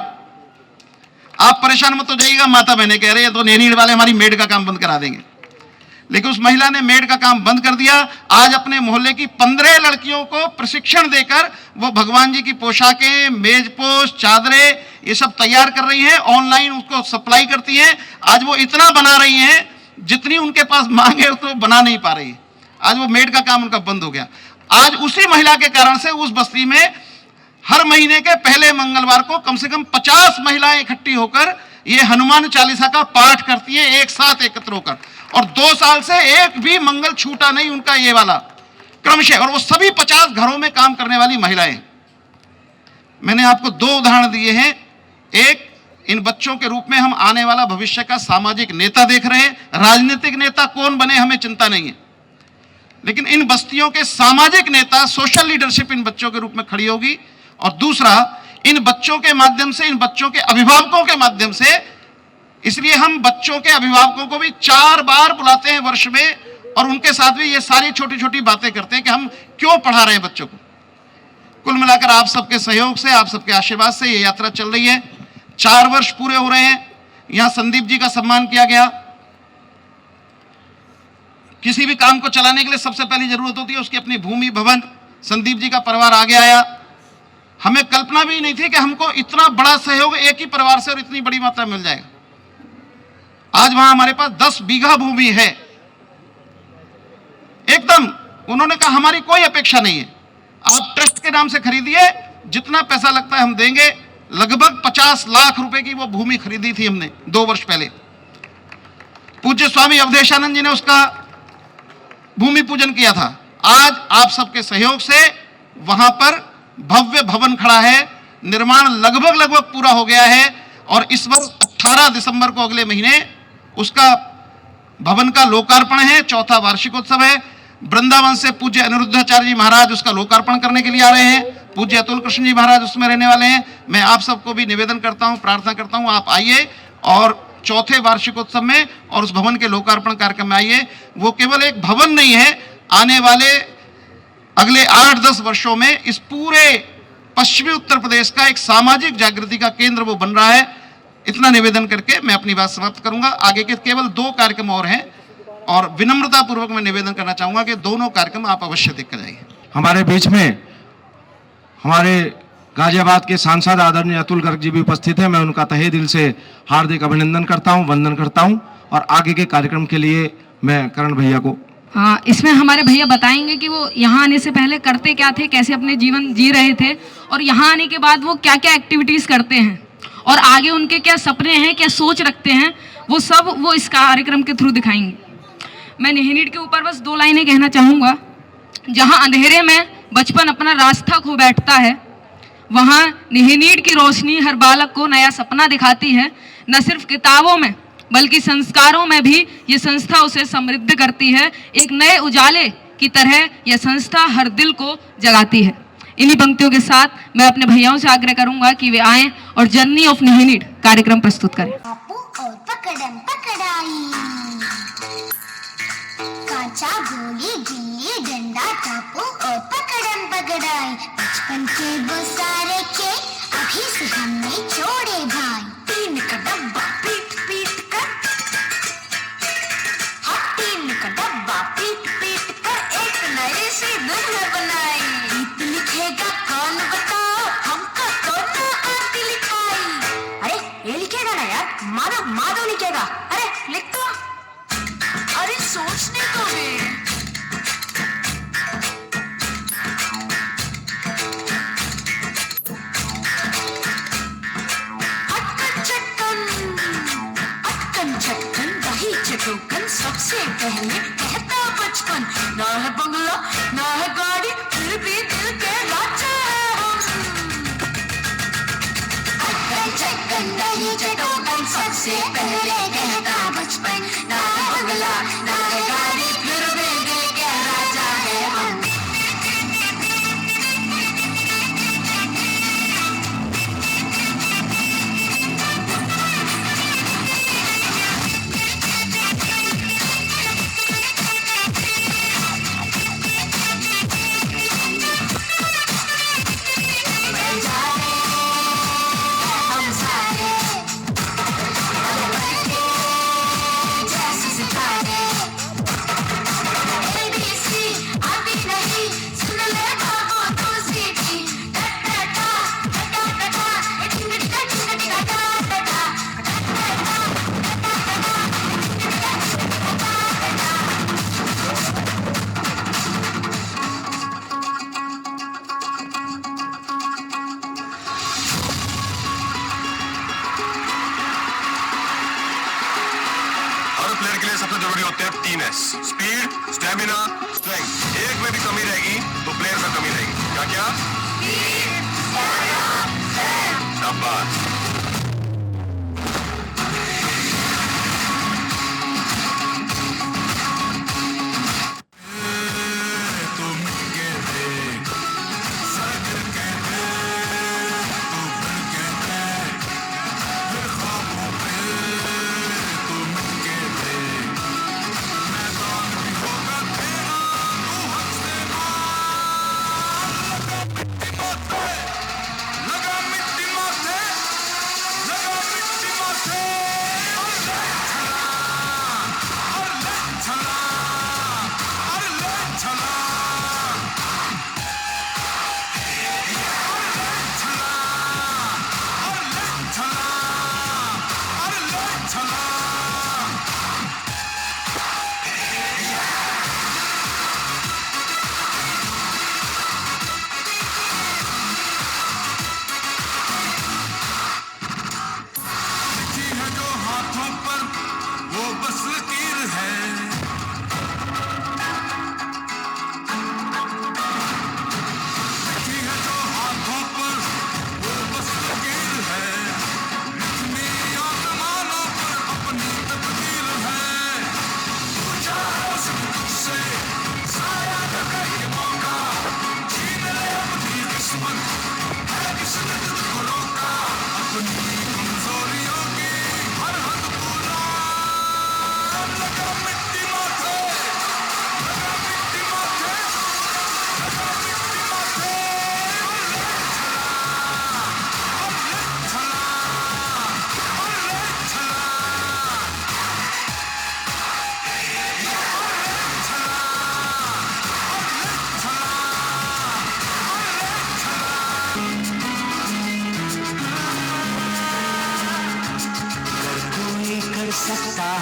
आप परेशान मत हो जाइएगा, माता बहने कह रहे हैं तो नैनीड़ वाले हमारी मेड का काम बंद करा देंगे। लेकिन उस महिला ने मेड का काम बंद कर दिया। आज अपने मोहल्ले की 15 लड़कियों को प्रशिक्षण देकर वो भगवान जी की पोशाकें, मेजपोश, चादरें ये सब तैयार कर रही हैं, ऑनलाइन उसको सप्लाई करती हैं। आज वो इतना बना रही हैं जितनी उनके पास मांग है तो बना नहीं पा रही है। आज वो मेड का काम उनका बंद हो गया। आज उसी महिला के कारण से उस बस्ती में हर महीने के पहले मंगलवार को कम से कम 50 महिलाएं इकट्ठी होकर ये हनुमान चालीसा का पाठ करती हैं, एक साथ एकत्र होकर। और 2 साल से एक भी मंगल छूटा नहीं उनका ये वाला क्रमशः। और वो सभी 50 घरों में काम करने वाली महिलाएं। मैंने आपको 2 उदाहरण दिए हैं। एक, इन बच्चों के रूप में हम आने वाला भविष्य का सामाजिक नेता देख रहे हैं। राजनीतिक नेता कौन बने हमें चिंता नहीं है, लेकिन इन बस्तियों के सामाजिक नेता, सोशल लीडरशिप इन बच्चों के रूप में खड़ी होगी। और दूसरा, इन बच्चों के माध्यम से, इन बच्चों के अभिभावकों के माध्यम से, इसलिए हम बच्चों के अभिभावकों को भी 4 बार बुलाते हैं वर्ष में और उनके साथ भी ये सारी छोटी छोटी बातें करते हैं कि हम क्यों पढ़ा रहे हैं बच्चों को। कुल मिलाकर आप सबके सहयोग से, आप सबके आशीर्वाद से ये यात्रा चल रही है। 4 वर्ष पूरे हो रहे हैं। यहां संदीप जी का सम्मान किया गया। किसी भी काम को चलाने के लिए सबसे पहली जरूरत होती है उसकी अपनी भूमि, भवन। संदीप जी का परिवार आगे आया। हमें कल्पना भी नहीं थी कि हमको इतना बड़ा सहयोग एक ही परिवार से और इतनी बड़ी मात्रा मिल जाएगा। आज वहां हमारे पास 10 बीघा भूमि है। एकदम उन्होंने कहा हमारी कोई अपेक्षा नहीं है, आप ट्रस्ट के नाम से खरीदिए, जितना पैसा लगता है हम देंगे। लगभग 50 लाख रुपए की वो भूमि खरीदी थी हमने 2 वर्ष पहले। पूज्य स्वामी अवधेशानंद जी ने उसका भूमि पूजन किया था। आज आप सबके सहयोग से वहां पर भव्य भवन खड़ा है। निर्माण लगभग पूरा हो गया है और इस वर्ष 18 दिसंबर को, अगले महीने, उसका भवन का लोकार्पण है। 4था वार्षिकोत्सव है। वृंदावन से पूज्य अनिरुद्धाचार्य जी महाराज उसका लोकार्पण करने के लिए आ रहे हैं। पूज्य अतुल कृष्ण जी महाराज उसमें रहने वाले हैं। मैं आप सबको भी निवेदन करता हूं, प्रार्थना करता हूं, आप आइए और 4थे वार्षिकोत्सव में और उस भवन के लोकार्पण कार्यक्रम में आइए। वो केवल एक भवन नहीं है, आने वाले अगले 8-10 वर्षों में इस पूरे पश्चिमी उत्तर प्रदेश का एक सामाजिक जागृति का केंद्र वो बन रहा है। इतना निवेदन करके मैं अपनी बात समाप्त करूंगा। आगे के केवल 2 कार्यक्रम और हैं और विनम्रता पूर्वक मैं निवेदन करना चाहूंगा कि दोनों कार्यक्रम आप अवश्य देखकर जाइए। हमारे बीच में हमारे गाजियाबाद के सांसद आदरणीय अतुल गर्ग जी भी उपस्थित हैं। मैं उनका तहे दिल से हार्दिक अभिनंदन करता हूं, वंदन करता हूं और आगे के कार्यक्रम के लिए मैं करण भैया को। हाँ, इसमें हमारे भैया बताएंगे कि वो यहाँ आने से पहले करते क्या थे, कैसे अपने जीवन जी रहे थे और यहाँ आने के बाद वो क्या क्या एक्टिविटीज़ करते हैं और आगे उनके क्या सपने हैं, क्या सोच रखते हैं, वो सब वो इस कार्यक्रम के थ्रू दिखाएंगे। मैं निहिनीड के ऊपर बस 2 लाइनें कहना चाहूँगा। जहाँ अंधेरे में बचपन अपना रास्ता खो बैठता है, वहाँ निहिनीड की रोशनी हर बालक को नया सपना दिखाती है। न सिर्फ किताबों में बल्कि संस्कारों में भी ये संस्था उसे समृद्ध करती है। एक नए उजाले की तरह यह संस्था हर दिल को जगाती है। इन्हीं पंक्तियों के साथ मैं अपने भैयाओं से आग्रह करूंगा कि वे आएं और जर्नी ऑफ निहिनीड कार्यक्रम प्रस्तुत करें। बापू और पकड़म पकड़ाई, कांचा गोली गिल्ली डंडा, टापू और पकड़म पकड़ाई। बचपन के वो सारे खेल अभी से हमने छोड़े भाई। 3 का डब्बा पीट पीट कर, हाँ 3 का डब्बा पीट पीट कर एक नई सी दुनिया बनाई। गीत लिखेगा कौन बताओ, हमको तो ना आती लिखाई। अरे ये लिखेगा ना यार, माधव लिखेगा। अरे लिख तो, अरे सोचने को भी। सबसे पहले कहता बचपन, ना है बंगला ना है गाड़ी, फिर भी दिल के राजा है हम। अक्कन चक्कन दही चटोकन, सबसे पहले कहता बचपन, ना है बंगला ना है गाड़ी, फिर भी दिल के राजा है हम। प्लेयर के लिए सबसे जरूरी होते हैं 3 S: स्पीड, स्टेमिना, स्ट्रेंथ। एक में भी कमी रहेगी तो प्लेयर में कमी रहेगी। क्या क्या? शाबाश।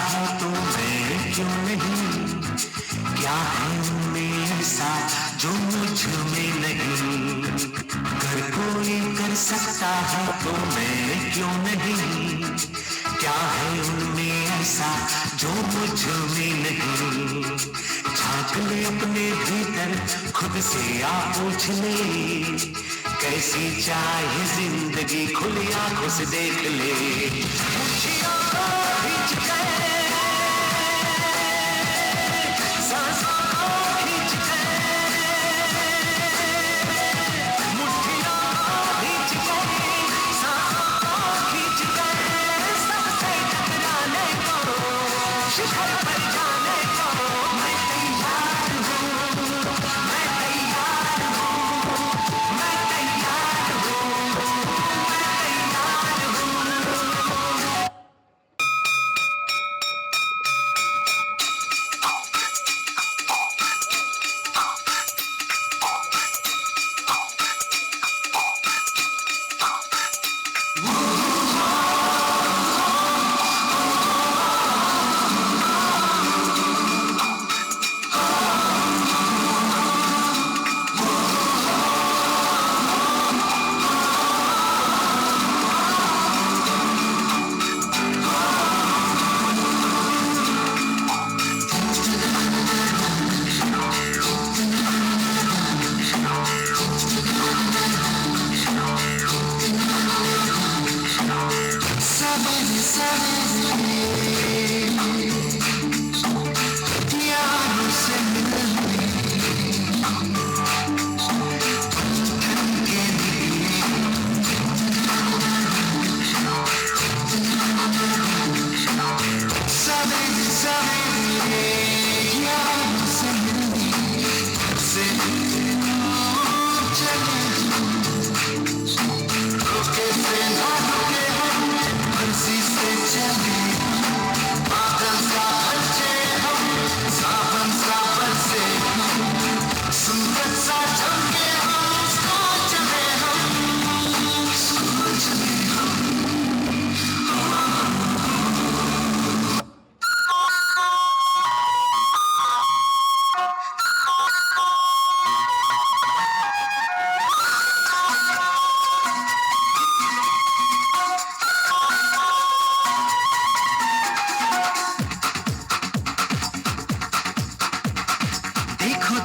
है तो मैं क्यों नहीं, क्या है उनमें ऐसा जो मुझ में नहीं। अगर कोई कर सकता है तो मैं क्यों नहीं, क्या है उनमें ऐसा जो मुझ में नहीं। झांक ले अपने भीतर खुद से आ पूछ ले, कैसी चाहे जिंदगी खुली आंखों से देख ले। मुझिया खींच गए, सांसों को खींच गए, मुट्ठियों खींच गए, सांसों को खींच गए। सबसे टकराने को, शिखर पर जाने को मैं तैयार हूँ, मैं तैयार हूँ, मैं तैयार हूँ, मैं तैयार हूँ।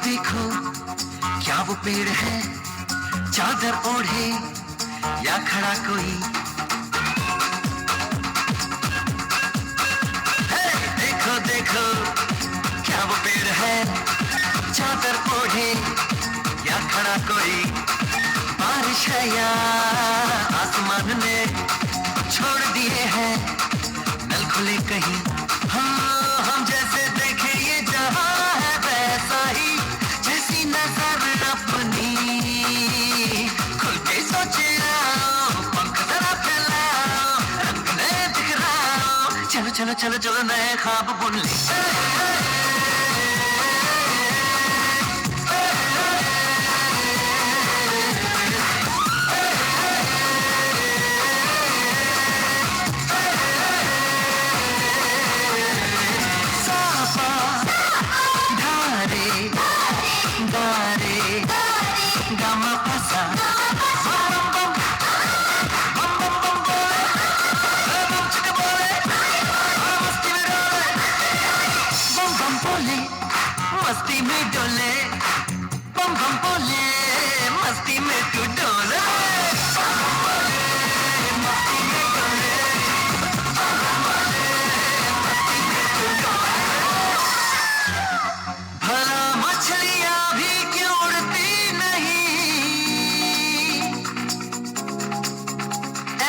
देखो क्या वो पेड़ है, चादर ओढ़े या खड़ा कोई। देखो देखो क्या वो पेड़ है, चादर ओढ़े या खड़ा कोई। बारिश है या आसमान ने छोड़ दिए हैं नल खुले कहीं। हम जैसे देखे ये जहां है वैसा ही, जैसी नजर अपनी खुल के सोचे आओ, पंख जरा फैलाओ, रंग नए दिखलाओ। चलो चलो चलो चलो नए ख्वाब बुन ले। मस्ती में डोले, बम बम बोले, मस्ती में तू डोले। मस्ती में डोले, मस्ती में तू डोले। भला मछलियां भी क्यों उड़ती नहीं,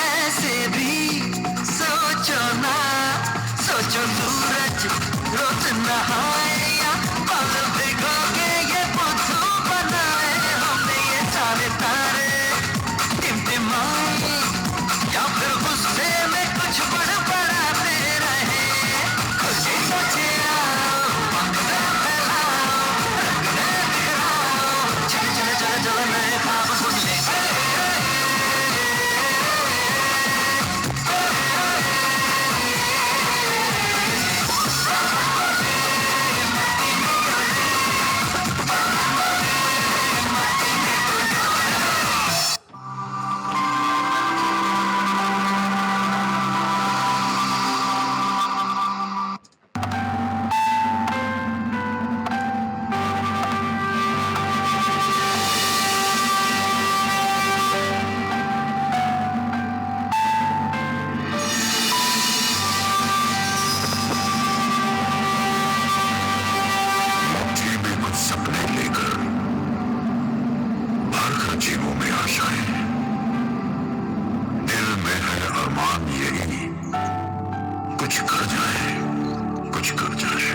ऐसे भी सोचो ना, सोचो सूरज रोज नहाए पल भिगो के ये बुद्धू बनाए हमने ये सारे तारे। जीवों में आशाएं, दिल में है अरमान यही, कुछ कर जाए, कुछ कर जाए।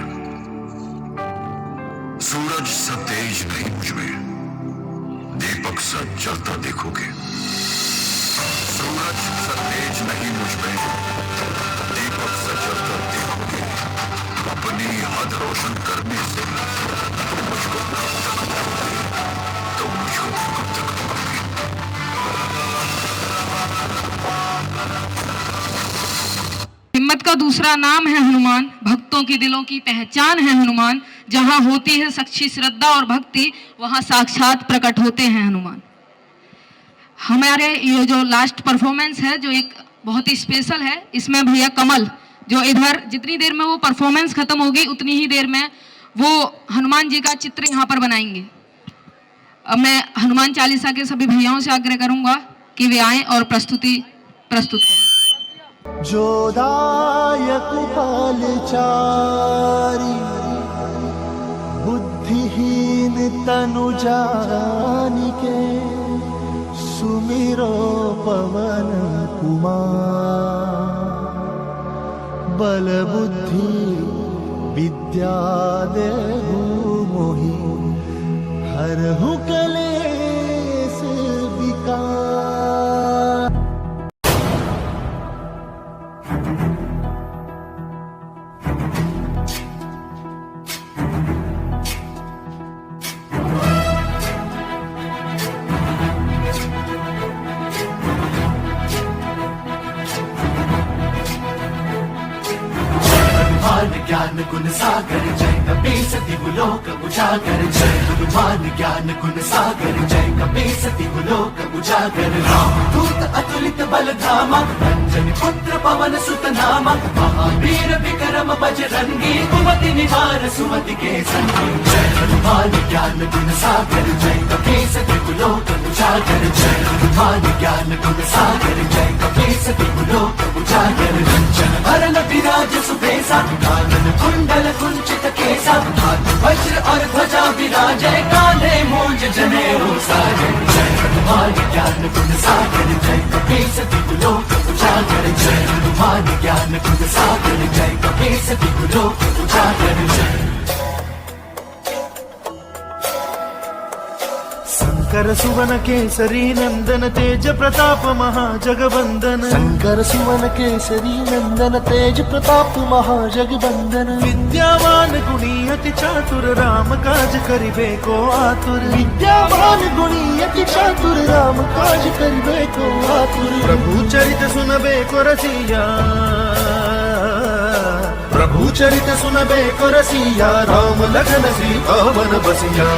सूरज सा तेज नहीं मुझ में, दीपक सा जलता देखोगे। सूरज सा तेज नहीं मुझ में, दीपक सा जलता देखोगे। अपनी हद रोशन करने से तुम मुझको कब तक पाओगे, तुम मुझको कब तक पाओगे। हिम्मत का दूसरा नाम है हनुमान, भक्तों की दिलों की पहचान है हनुमान। जहां होती है सच्ची श्रद्धा और भक्ति, वहां साक्षात प्रकट होते हैं हनुमान। हमारे ये जो लास्ट परफॉर्मेंस है जो एक बहुत ही स्पेशल है, इसमें भैया कमल जो इधर जितनी देर में वो परफॉर्मेंस खत्म होगी उतनी ही देर में वो हनुमान जी का चित्र यहाँ पर बनाएंगे। अब मैं हनुमान चालीसा के सभी भैयाओं से आग्रह करूंगा कि वे आएं और प्रस्तुत करें। जोदायक पालचारी बुद्धिहीन तनु जानिके, सुमिरो पवन कुमार। बल बुद्धि विद्या देहु मोहि, हरहु कलेश विकार। ज्ञान गुण सागर जय कपीसति गुलोक उजागर। जय हनुमान ज्ञान गुण सागर जय कपीसति गुलोक उजागर। रामदूत अतुलित बल धामा, अंजनी पुत्र पवन सुत नामा। महावीर विक्रम बजरंगी, कुमति निवार सुमति के संगी। जय हनुमान ज्ञान गुण सागर जय कपीसति गुलोक उजागर। जय हनुमान ज्ञान गुण सागर जय कपीसति गुलोक उजागर। कंचन वरण विराज सुबेसा, कानन कुंडल कुंचित केसा। हाथ वज्र और ध्वजा विराजै, कांधे मूंज जनेऊ साजै। जय हनुमान ज्ञान गुण सागर जय कपीसति गुलोक उजागर। जय हनुमान ज्ञान गुण सागर जय कपीसति गुलोक उजागर। जय शंकर सुवन केसरी नंदन, तेज प्रताप महाजगवंदन। शंकर सुवन केसरी नंदन, तेज प्रताप महाजगवंदन। विद्यावान गुणी अति चातुर, राम काज करिबे को आतुर। विद्यावान गुणी अति चातुर, राम काज करिबे को आतुर। प्रभु चरित सुनबे को रसिया, प्रभु चरित सुनबे को रसिया। राम लखन सीता मन बसिया।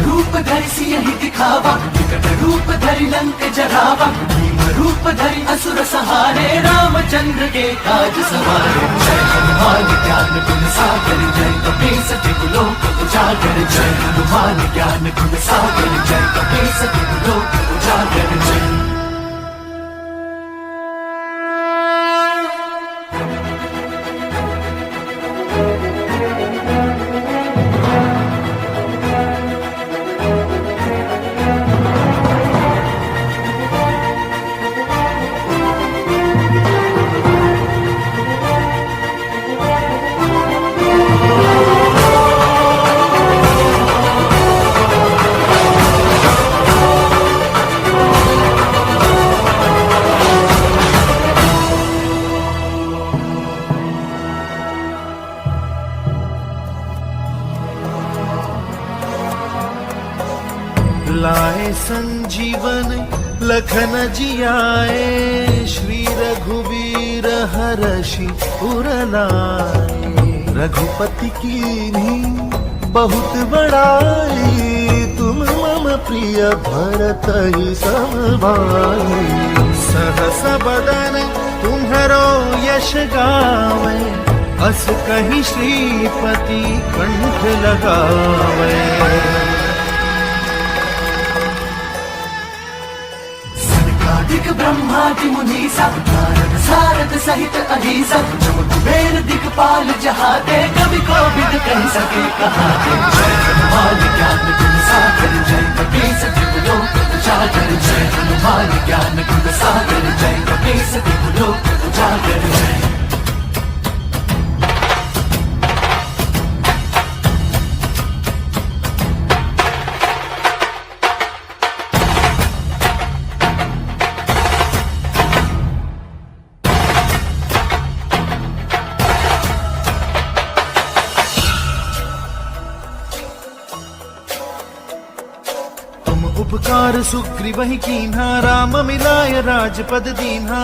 रूप धरि सियहि दिखावा, विकट रूप धरि लंक जरावा। भीम रूप धरि असुर सहारे, रामचंद्र के काज सवारे। जय हनुमान ज्ञान गुण सागर जय कपीसति गुलोक उजागर। जय हनुमान ज्ञान गुण सागर जय कपीसति गुलोक उजागर। जय लाए संजीवन लखन जियाए, श्री रघुवीर हरषि उर लाए। रघुपति कीन्ही बहुत बड़ाई, तुम मम प्रिय भरत ही सम भाई। सहस बदन तुम्हरो यश गावे, अस कहीं श्रीपति कंठ लगावे। ब्रह्मादि मुनीसा नारद सारद सहित अहिसा जो कुबेर दिक्पाल जहाँ दे कवि को बिद कह सके कहाँ दे जय हनुमान ज्ञान गुण सागर जय कपीस तिहु लोक उजागर जय हनुमान ज्ञान गुण सागर जय कपीस तिहु लोक उजागर जय उपकार सुग्रीवहि कीन्हा राम मिलाय राजपद दीन्हा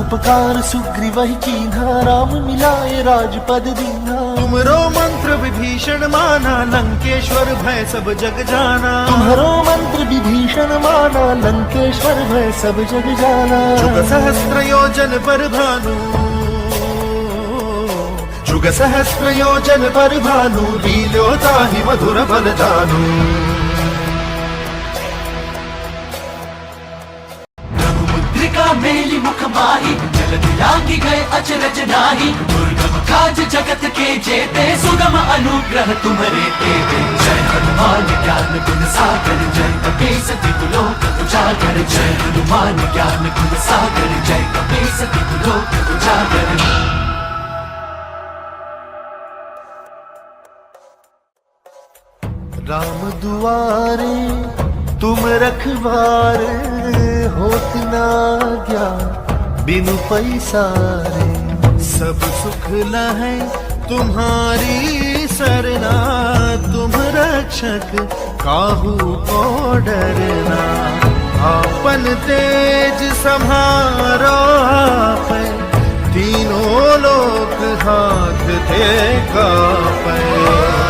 उपकार सुग्रीवहि कीन्हा राम मिलाय राजपद दीन्हा तुमरो मंत्र विभीषण माना लंकेश्वर भय सब जग जाना तुम्हारो मंत्र विभीषण माना लंकेश्वर भय सब जग जाना जुग सहस्त्र योजन पर भानु जुग सहस्त्र योजन पर भानु लील्यो ताहि मधुर बल जानु मेली मुख माही जल दिलांगी गए अचरज नाही दुर्गम काज जगत के जेते सुगम अनुग्रह तुम्हारे देते जय हनुमान ज्ञान गुण सागर जय कपीस तिहु लोक उजागर जय हनुमान ज्ञान गुण सागर जय कपीस तिहु लोक उजागर राम दुआरे तुम रखवारे होत ना ज्ञान बिनु पैसारे सब सुख लहै तुम्हारी सरना तुम रक्षक काहू को डरना आपन तेज सम्हारो आपै तीनों लोक हाथ थे कापै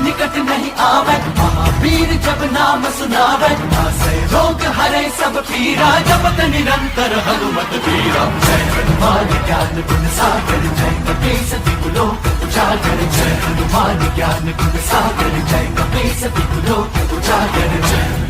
निकट नहीं आवे महावीर जब नाम सुनावे नासै रोग हरे सब पीरा जपत निरंतर हनुमत वीरा जय हनुमान ज्ञान गुण सागर जय कपीस तिहु लोक उजागर जय हनुमान ज्ञान गुण सागर जय कपीस तिहु लोक उजागर जय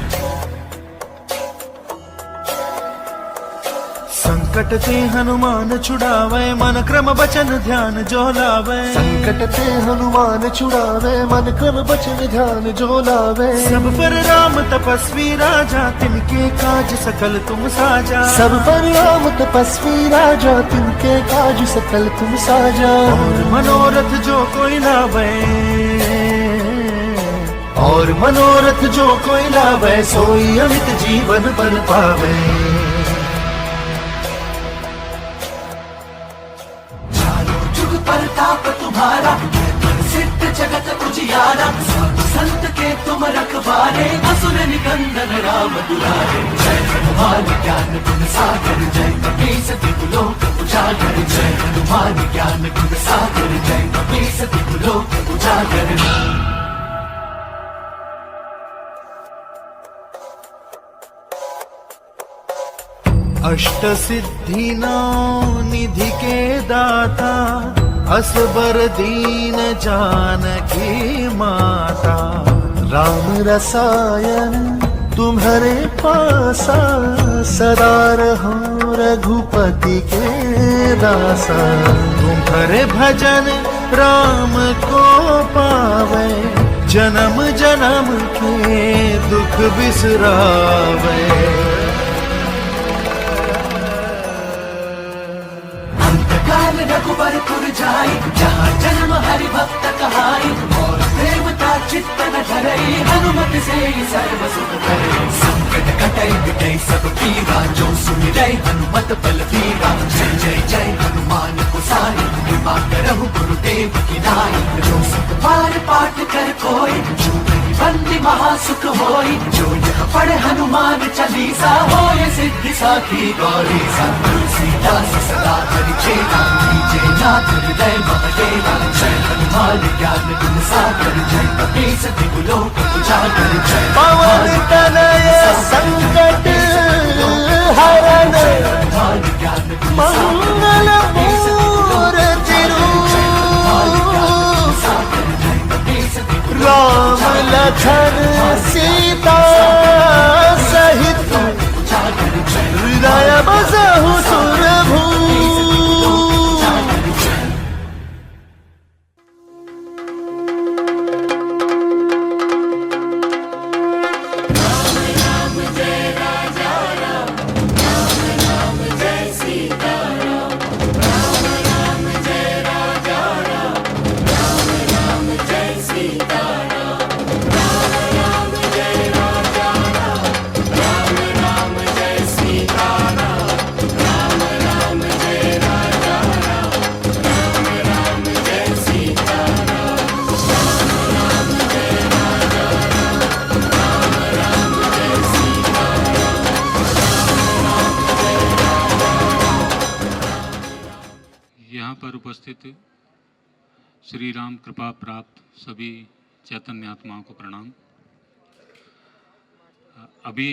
संकट ते हनुमान छुड़ावे मन क्रम बचन ध्यान जो लावे संकट ते हनुमान छुड़ावे मन क्रम बचन ध्यान जो लावे सब पर राम तपस्वी राजा तिनके काज सकल तुम साजा सब पर राम तपस्वी राजा तिनके काज सकल तुम साजा और मनोरथ जो कोई लावे और मनोरथ जो कोई लावे सोई अमित जीवन बन पावे प्रताप तुम्हारा सिद्ध जगत उजियारा साधु संत के तुम रखवारे असुर निकंदन राम दुलारे जय हनुमान ज्ञान गुण सागर जय कपीस तिहु लोक उजागर जय हनुमान ज्ञान गुण सागर जय कपीस तिहु लोक उजागर अष्ट सिद्धि नौ निधि के दाता असबर दीन जानकी माता राम रसायन तुम्हारे पासा सदा रहो रघुपति के दासा तुम्हारे भजन राम को पावे जन्म जन्म के दुख बिसरावे रघुबरपुर जाई जहाँ जन्म हरि भक्त कहाई और देवता चित्त न धरई हनुमत से सर्व सुख करे संकट कटई मिटई सब पीरा जो सुमिरै हनुमत बल बीरा जय जय जय हनुमान गोसाई कृपा करहु गुरुदेव की नाई जो सुख पार पाठ कर कोई जो बंदी महासुख होई जो यह पढ़े हनुमान चालीसा होय सिद्धि साखी गौरी तुलसीदास सदा हरि चेला जय नाथ हृदय महदेवा जय हनुमान ज्ञान गुण सागर जय कपीस तिहु लोक उजागर जय पवन तनय संकट हरण मंगल मूर्ति राम लखन उपस्थित श्री राम कृपा प्राप्त सभी चैतन्य आत्माओं को प्रणाम। अभी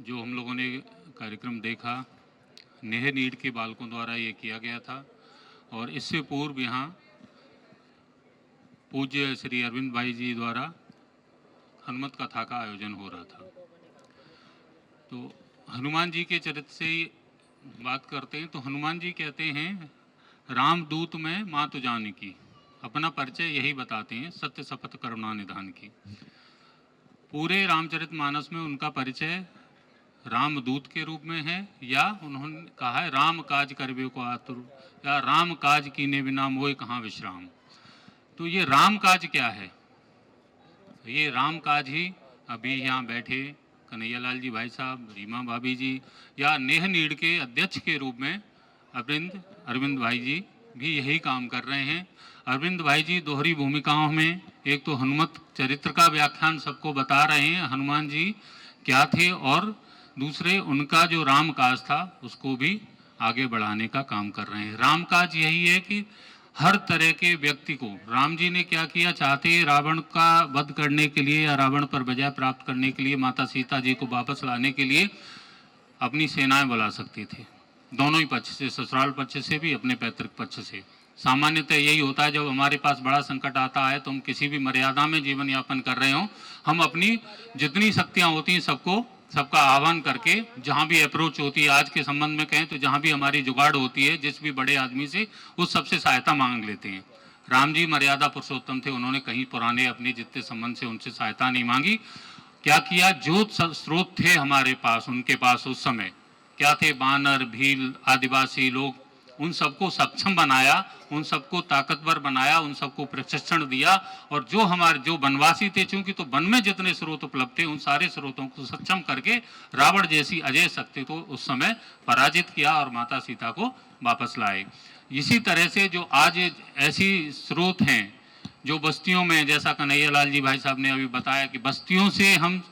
जो हम लोगों ने कार्यक्रम देखा नेह नीड के बालकों द्वारा ये किया गया था और इससे पूर्व यहाँ पूज्य श्री अरविंद भाई जी द्वारा हनुमत कथा का आयोजन हो रहा था। तो हनुमान जी के चरित्र से बात करते हैं तो हनुमान जी कहते हैं रामदूत में माँ तो जानकी, अपना परिचय यही बताते हैं, सत्य शपथ करुणा निधान की। पूरे रामचरितमानस में उनका परिचय रामदूत के रूप में है या उन्होंने कहा है राम काज करबे को आतुर या राम काज कीने बिना मोय कहाँ विश्राम। तो ये राम काज क्या है? ये राम काज ही अभी यहाँ बैठे कन्हैयालाल जी भाई साहब, रीमा भाभी जी या नेह नीड के अध्यक्ष के रूप में अरविंद भाई जी भी यही काम कर रहे हैं। अरविंद भाई जी दोहरी भूमिकाओं में एक तो हनुमत चरित्र का व्याख्यान सबको बता रहे हैं, हनुमान जी क्या थे, और दूसरे उनका जो राम काज था उसको भी आगे बढ़ाने का काम कर रहे हैं। राम काज यही है कि हर तरह के व्यक्ति को राम जी ने क्या किया, चाहते रावण का वध करने के लिए या रावण पर विजय प्राप्त करने के लिए, माता सीता जी को वापस लाने के लिए अपनी सेनाएं बुला सकते थे, दोनों ही पक्ष से, ससुराल पक्ष से भी अपने पैतृक पक्ष से। सामान्यतः यही होता है जब हमारे पास बड़ा संकट आता है तो हम किसी भी मर्यादा में जीवन यापन कर रहे हों, हम अपनी जितनी शक्तियां होती हैं सबका आह्वान करके जहां भी अप्रोच होती है, आज के संबंध में कहें तो जहां भी हमारी जुगाड़ होती है जिस भी बड़े आदमी से, उस सबसे सहायता मांग लेते हैं। राम जी मर्यादा पुरुषोत्तम थे, उन्होंने कहीं पुराने अपने जितने संबंध से उनसे सहायता नहीं मांगी। क्या किया, जो स्रोत थे हमारे पास, उनके पास उस समय क्या थे, बानर, भील, आदिवासी लोग, उन सबको सक्षम बनाया, उन सबको ताकतवर बनाया, उन सबको प्रशिक्षण दिया और जो वनवासी थे, चूंकि तो वन में जितने स्रोत उपलब्ध थे उन सारे स्रोतों को सक्षम करके रावण जैसी अजय शक्ति को उस समय पराजित किया और माता सीता को वापस लाए। इसी तरह से जो आज ऐसी स्रोत हैं जो बस्तियों में, जैसा कन्हैयालाल जी भाई साहब ने अभी बताया कि बस्तियों से हम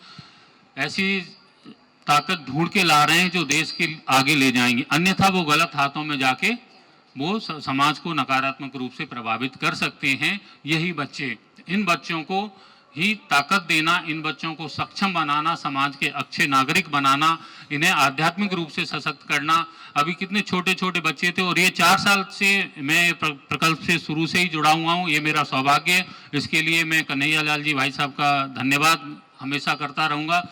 ऐसी ताकत ढूंढ के ला रहे हैं जो देश के आगे ले जाएंगे, अन्यथा वो गलत हाथों में जाके वो समाज को नकारात्मक रूप से प्रभावित कर सकते हैं। यही बच्चे, इन बच्चों को ही ताकत देना, इन बच्चों को सक्षम बनाना, समाज के अच्छे नागरिक बनाना, इन्हें आध्यात्मिक रूप से सशक्त करना। अभी कितने छोटे छोटे बच्चे थे और ये 4 साल से मैं प्रकल्प से शुरू से ही जुड़ा हुआ हूँ, ये मेरा सौभाग्य है। इसके लिए मैं कन्हैयालाल जी भाई साहब का धन्यवाद हमेशा करता रहूँगा।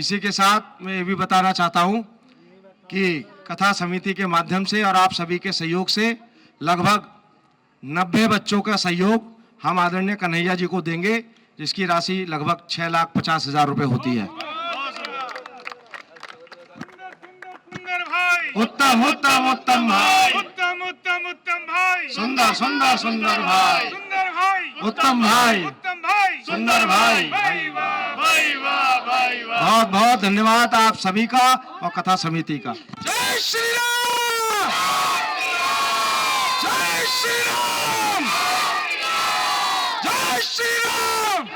इसी के साथ मैं ये भी बताना चाहता हूँ कि कथा समिति के माध्यम से और आप सभी के सहयोग से लगभग 90 बच्चों का सहयोग हम आदरणीय कन्हैया जी को देंगे, जिसकी राशि लगभग 6,50,000 रुपए होती है। उत्तम उत्तम उत्तम भाई, उत्तम उत्तम उत्तम भाई, सुंदर सुंदर सुंदर भाई, सुंदर भाई, उत्तम भाई, उत्तम भाई, सुंदर भाई। भाई वाह, भाई वाह, भाई वाह। बहुत बहुत धन्यवाद आप सभी का और कथा समिति का। जय श्री राम, जय श्री राम, जय श्री राम।